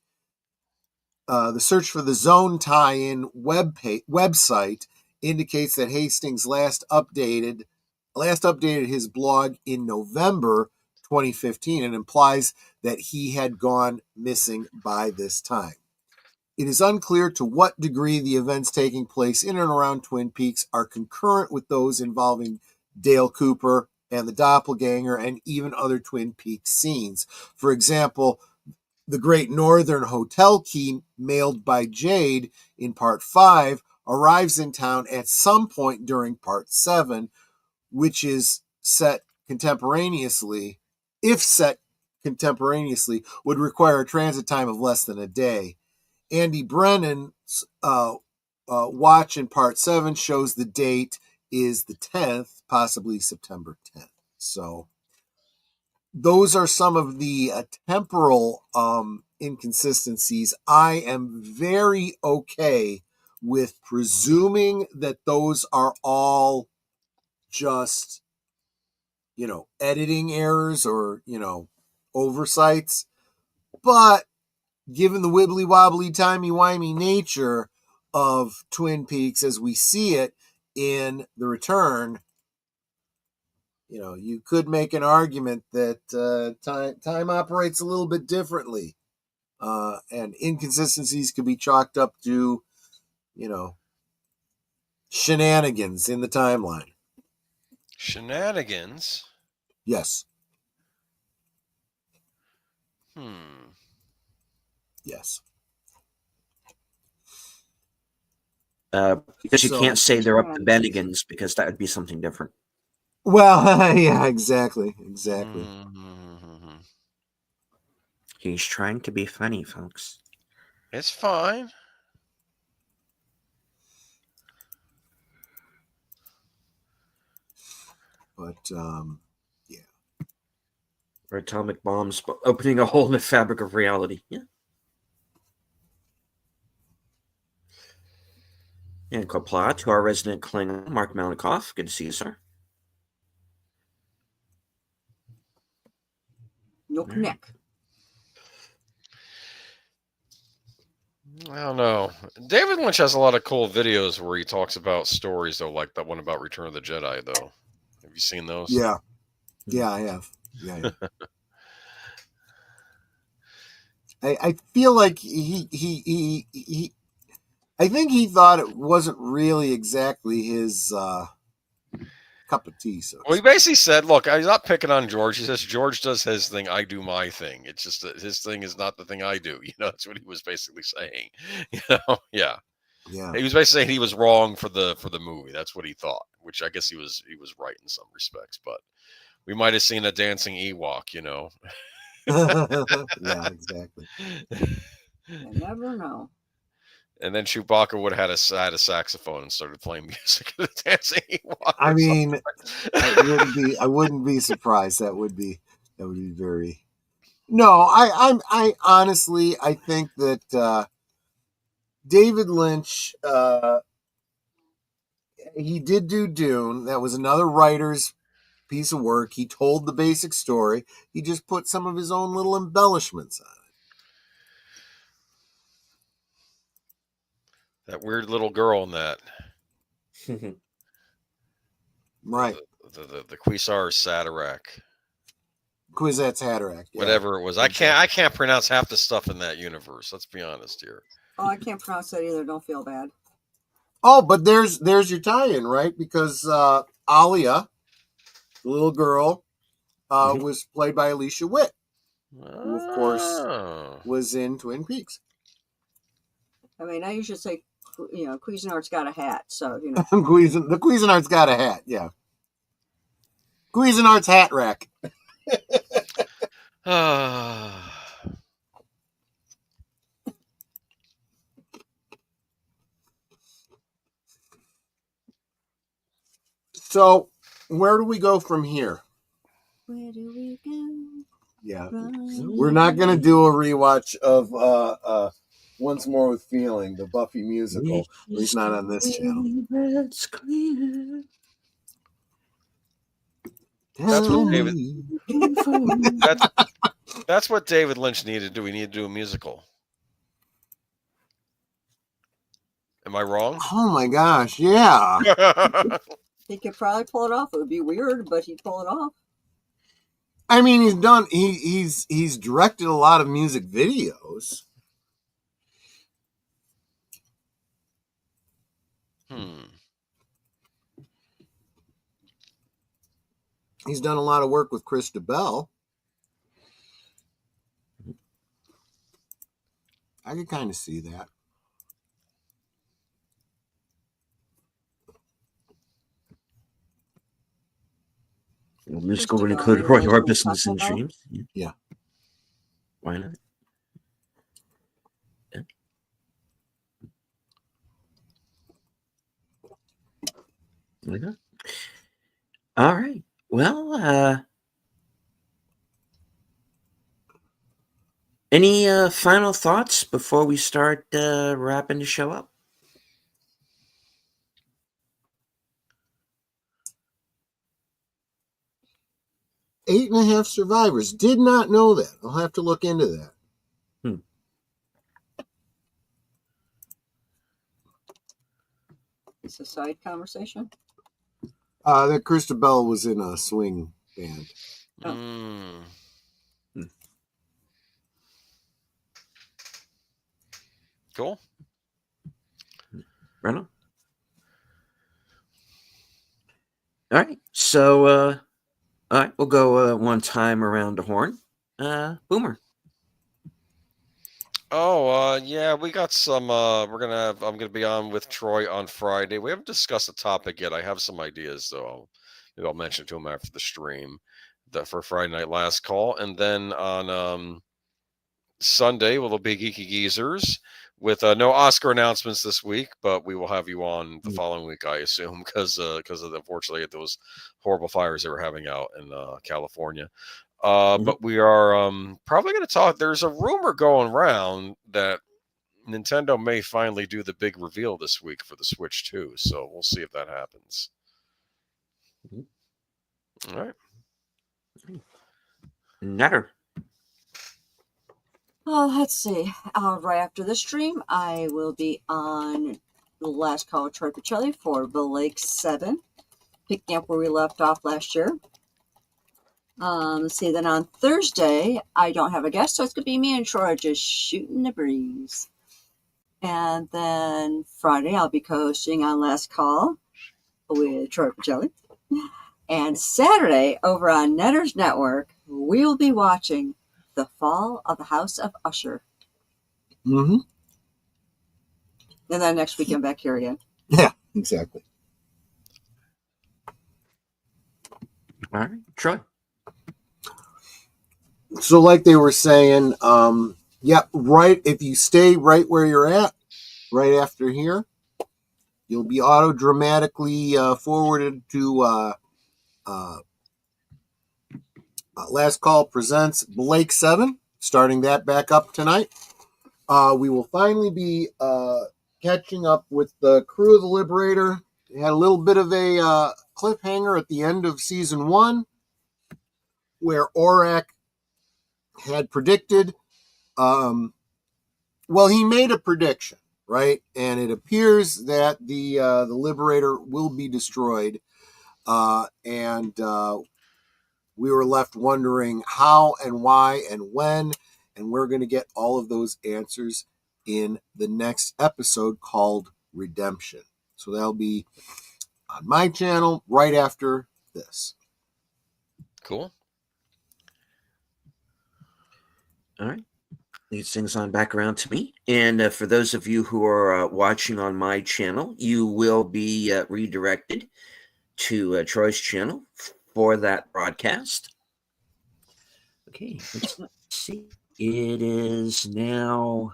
The Search for the Zone tie-in website indicates that Hastings last updated last updated his blog in November 2015 and implies that he had gone missing by this time. It is unclear to what degree the events taking place in and around Twin Peaks are concurrent with those involving Dale Cooper and the doppelganger and even other Twin Peaks scenes. For example, the Great Northern Hotel key mailed by Jade in Part 5 arrives in town at some point during Part 7, which is set contemporaneously. If set contemporaneously, would require a transit time of less than a day. Andy Brennan's watch in Part 7 shows the date is the 10th, possibly September 10th. So those are some of the temporal inconsistencies. I am very okay with presuming that those are all just, editing errors or, oversights. But given the wibbly wobbly, timey wimey nature of Twin Peaks as we see it in The Return, you could make an argument that time operates a little bit differently, and inconsistencies could be chalked up to, shenanigans in the timeline. Shenanigans? Yes. Yes. Because you can't say they're up to Bennigans, because that would be something different. Well, yeah, exactly. He's trying to be funny, folks. It's fine. But, yeah. Or atomic bombs opening a hole in the fabric of reality. Yeah. And Kopla, to our resident Klingon, Mark Malikoff. Good to see you, sir. No connect. I don't know. David Lynch has a lot of cool videos where he talks about stories, though, like that one about Return of the Jedi, though. Have you seen those? Yeah. Yeah, I have. Yeah. I feel like he I think he thought it wasn't really exactly his cup of tea. So well, he basically said, look, he's not picking on George. He says, George does his thing. I do my thing. It's just that his thing is not the thing I do. That's what he was basically saying. Yeah. He was basically saying he was wrong for the movie. That's what he thought, which I guess he was right in some respects, but we might have seen a dancing Ewok, Yeah, exactly. You never know. And then Chewbacca would have had a saxophone and started playing music of the dancing Ewok. I mean, I wouldn't be surprised. That would be very. No, I honestly, I think that David Lynch, he did do Dune. That was another writer's piece of work. He told the basic story. He just put some of his own little embellishments on it. That weird little girl in that. Right. The Cuisar Satarak. Kwisatz Haderach. Yeah. Whatever it was. I can't pronounce half the stuff in that universe. Let's be honest here. Oh, I can't pronounce that either. Don't feel bad. Oh, but there's your tie-in, right? Because Alia, the little girl, was played by Alicia Witt, who, of course, was in Twin Peaks. I mean, I usually say, Cuisinart's got a hat, so, the Cuisinart's got a hat, yeah. Cuisinart's hat rack. So, where do we go from here? Where do we go? Yeah. We're not going to do a rewatch of Once More with Feeling, the Buffy musical. At least not on this channel. It's clear. That's what that's what David Lynch needed to do. He needed to do a musical. Am I wrong? Oh my gosh, yeah. He could probably pull it off. It would be weird, but he'd pull it off. I mean, he's directed a lot of music videos. He's done a lot of work with Krista Bell. I could kind of see that. Well, musical would include Roy Orbison's and Dreams. Yeah. Why not? Yeah. Yeah. All right. Well, any final thoughts before we start wrapping the show up? Eight and a half survivors. Did not know that. I'll have to look into that. It's a side conversation. That Krista Bell was in a swing band. Cool. Right on. All right. So, all right, we'll go one time around the horn. Boomer. Oh, yeah, we got some. I'm gonna be on with Troy on Friday. We haven't discussed the topic yet. I have some ideas, so maybe I'll mention it to him after the stream. For Friday night last call, and then on Sunday will be Geeky Geezers with no Oscar announcements this week, but we will have you on the following week, I assume, because of unfortunately those horrible fires they were having out in California. But we are probably going to talk. There's a rumor going around that Nintendo may finally do the big reveal this week for the Switch 2. So we'll see if that happens. All right. Netter. Oh, let's see. Right after the stream, I will be on the last call with Troy Pacelli for the Lake 7, picking up where we left off last year. Let's see, then on Thursday, I don't have a guest, so it's going to be me and Troy just shooting the breeze. And then Friday, I'll be co-hosting on Last Call with Troy Pacelli. And Saturday, over on Netter's Network, we will be watching The Fall of the House of Usher. Mm-hmm. And then next weekend back here again. Yeah, exactly. All right, Troy. So like they were saying, right, if you stay right where you're at, right after here, you'll be auto-dramatically forwarded to Last Call Presents Blake 7, starting that back up tonight. We will finally be catching up with the crew of the Liberator. They had a little bit of a cliffhanger at the end of season 1, where Aurak had predicted, he made a prediction, right? And it appears that the Liberator will be destroyed. And we were left wondering how and why and when, and we're going to get all of those answers in the next episode called Redemption. So that'll be on my channel right after this. Cool. All right. These things on back around to me. And for those of you who are watching on my channel, you will be redirected to Troy's channel for that broadcast. Okay, let's see. It is now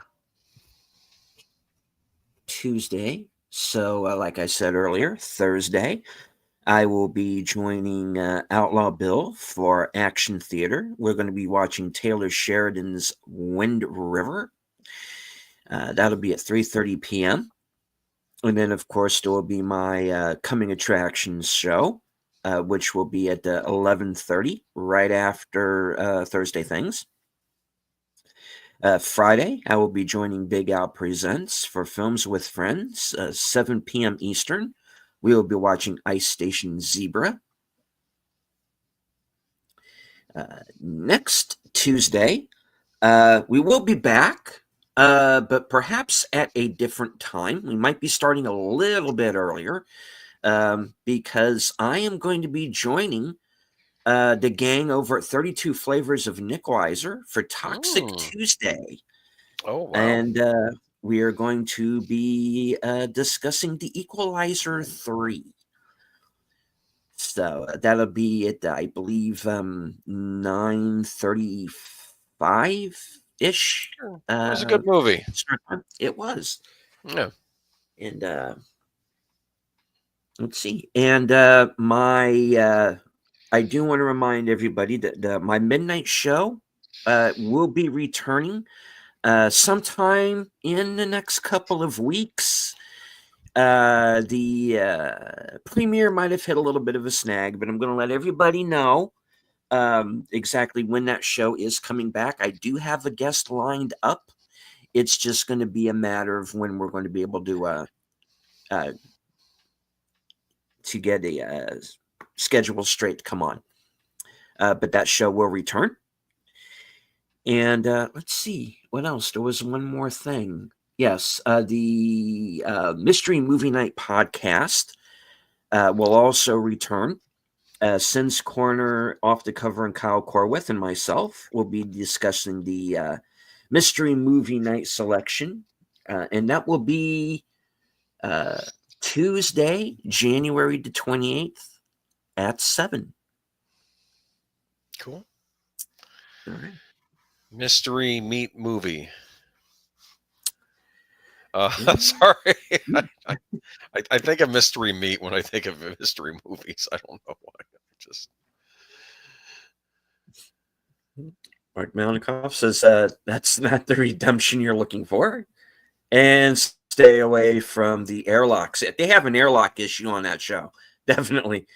Tuesday. So, like I said earlier, Thursday, I will be joining Outlaw Bill for Action Theater. We're going to be watching Taylor Sheridan's Wind River. That'll be at 3:30 p.m. And then, of course, there will be my Coming Attractions show, which will be at 11:30, right after Thursday Things. Friday, I will be joining Big Al Presents for Films with Friends, 7 p.m. Eastern, we will be watching Ice Station Zebra. Next Tuesday, we will be back, but perhaps at a different time. We might be starting a little bit earlier because I am going to be joining the gang over at 32 Flavors of Nicolizer for Toxic Tuesday. Oh, wow. And we are going to be discussing the Equalizer 3. So that'll be at, I believe, 9:35-ish. It was a good movie. It was. Yeah. And let's see. And I do want to remind everybody that my midnight show will be returning sometime in the next couple of weeks. The premiere might have hit a little bit of a snag, but I'm going to let everybody know exactly when that show is coming back. I do have a guest lined up. It's just going to be a matter of when we're going to be able to get a schedule straight to come on. But that show will return. And let's see, what else? There was one more thing. Yes, the Mystery Movie Night podcast will also return. Sin's Corner, Off the Cover, and Kyle Corwith and myself will be discussing the Mystery Movie Night selection. And that will be Tuesday, January the 28th at 7. Cool. All right. Mystery meat movie. Sorry. I think of mystery meat when I think of mystery movies. I don't know why. Just Mark Malnikoff says that's not the redemption you're looking for. And stay away from the airlocks. They have an airlock issue on that show. Definitely.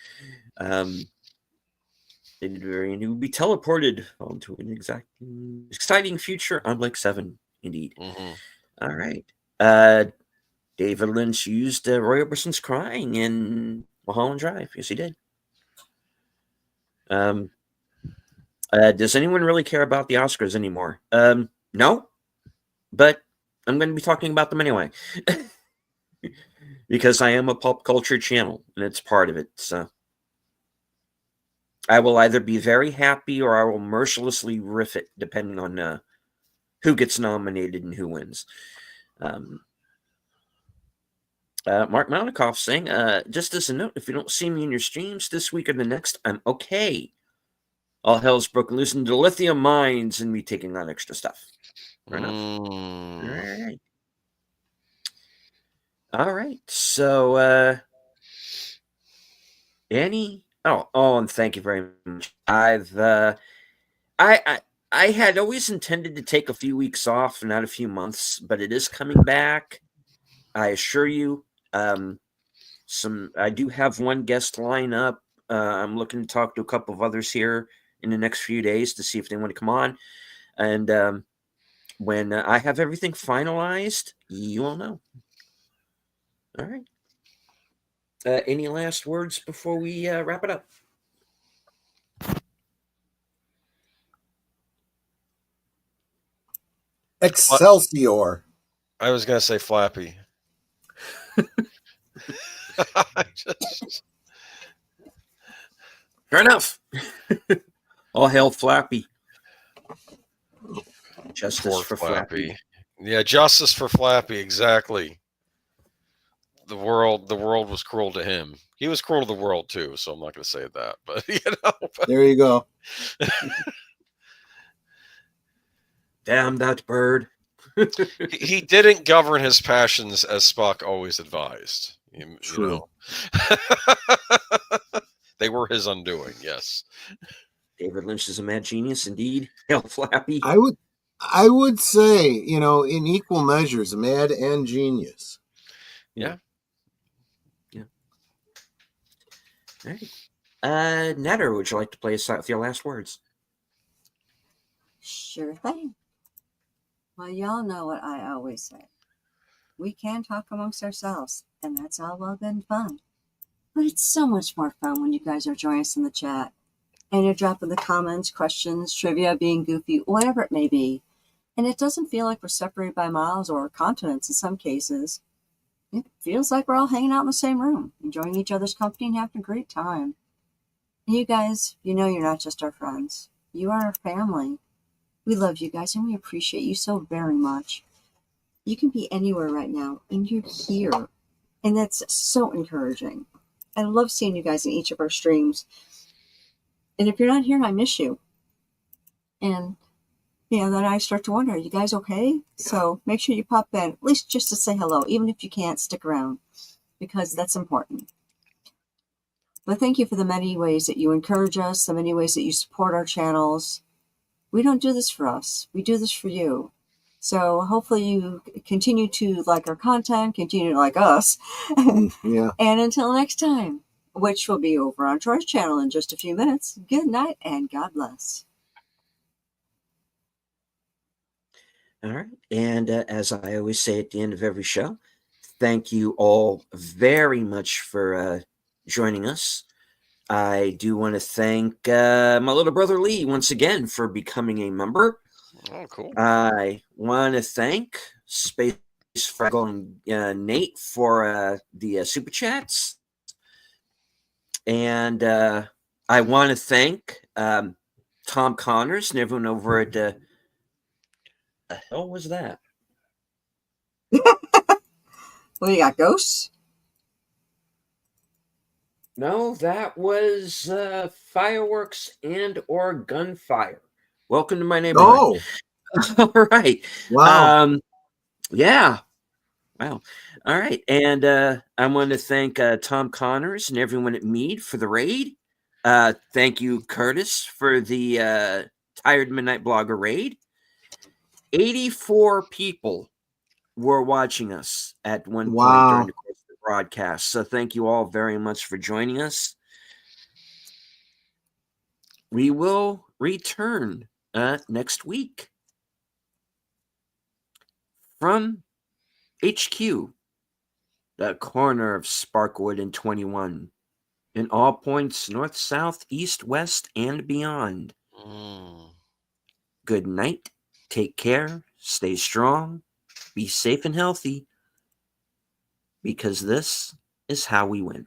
You will be teleported onto an exciting future on Lake 7, indeed. Mm-hmm. All right. David Lynch used Roy Orbison's Crying in Mulholland Drive. Yes, he did. Does anyone really care about the Oscars anymore? No, but I'm going to be talking about them anyway. Because I am a pop culture channel, and it's part of it. So I will either be very happy or I will mercilessly riff it, depending on who gets nominated and who wins. Mark Malnikoff saying, just as a note, if you don't see me in your streams this week or the next, I'm okay. All hell's broken loose into lithium mines and me taking on extra stuff. Fair enough. All right. So, Annie. Oh, and thank you very much. I had always intended to take a few weeks off, not a few months, but it is coming back. I assure you. I do have one guest line up. I'm looking to talk to a couple of others here in the next few days to see if they want to come on. And when I have everything finalized, you will know. All right. Any last words before we wrap it up? Excelsior. I was going to say Flappy. Fair enough. All hail Flappy. Justice for Flappy. Yeah, justice for Flappy. Exactly. The world was cruel to him. He was cruel to the world too. So I'm not going to say that, but There you go. Damn that bird. He didn't govern his passions as Spock always advised. True. They were his undoing. Yes. David Lynch is a mad genius, indeed. Hail Flappy. I would say, in equal measures, mad and genius. Yeah. Yeah. All right. Netter, would you like to play us out with your last words? Sure thing. Well, y'all know what I always say. We can talk amongst ourselves, and that's all well and fun. But it's so much more fun when you guys are joining us in the chat and you're dropping the comments, questions, trivia, being goofy, whatever it may be. And it doesn't feel like we're separated by miles or continents in some cases. It feels like we're all hanging out in the same room, enjoying each other's company and having a great time. And you guys, you know you're not just our friends. You are our family. We love you guys and we appreciate you so very much. You can be anywhere right now and you're here. And that's so encouraging. I love seeing you guys in each of our streams. And if you're not here, I miss you. And then I start to wonder, are you guys okay? So make sure you pop in, at least just to say hello, even if you can't stick around, because that's important. But thank you for the many ways that you encourage us, the many ways that you support our channels. We don't do this for us. We do this for you. So hopefully you continue to like our content, continue to like us. Yeah. And until next time, which will be over on Troy's channel in just a few minutes, good night and God bless. All right. And as I always say at the end of every show, thank you all very much for joining us. I do want to thank my little brother Lee once again for becoming a member. Oh, cool. I want to thank Space Fraggle and Nate for the super chats. And I want to thank Tom Connors and everyone over at the hell was that? Well, you got ghosts? No, that was fireworks and or gunfire. Welcome to my neighborhood. Oh, All right. wow. Yeah. Wow. All right. And I want to thank Tom Connors and everyone at Mead for the raid. Thank you, Curtis, for the Tired Midnight Blogger raid. 84 people were watching us at one point during the course of the broadcast. So thank you all very much for joining us. We will return next week from HQ, the corner of Sparkwood and 21, in all points north, south, east, west, and beyond. Good night. Take care. Stay strong. Be safe and healthy, because this is how we win.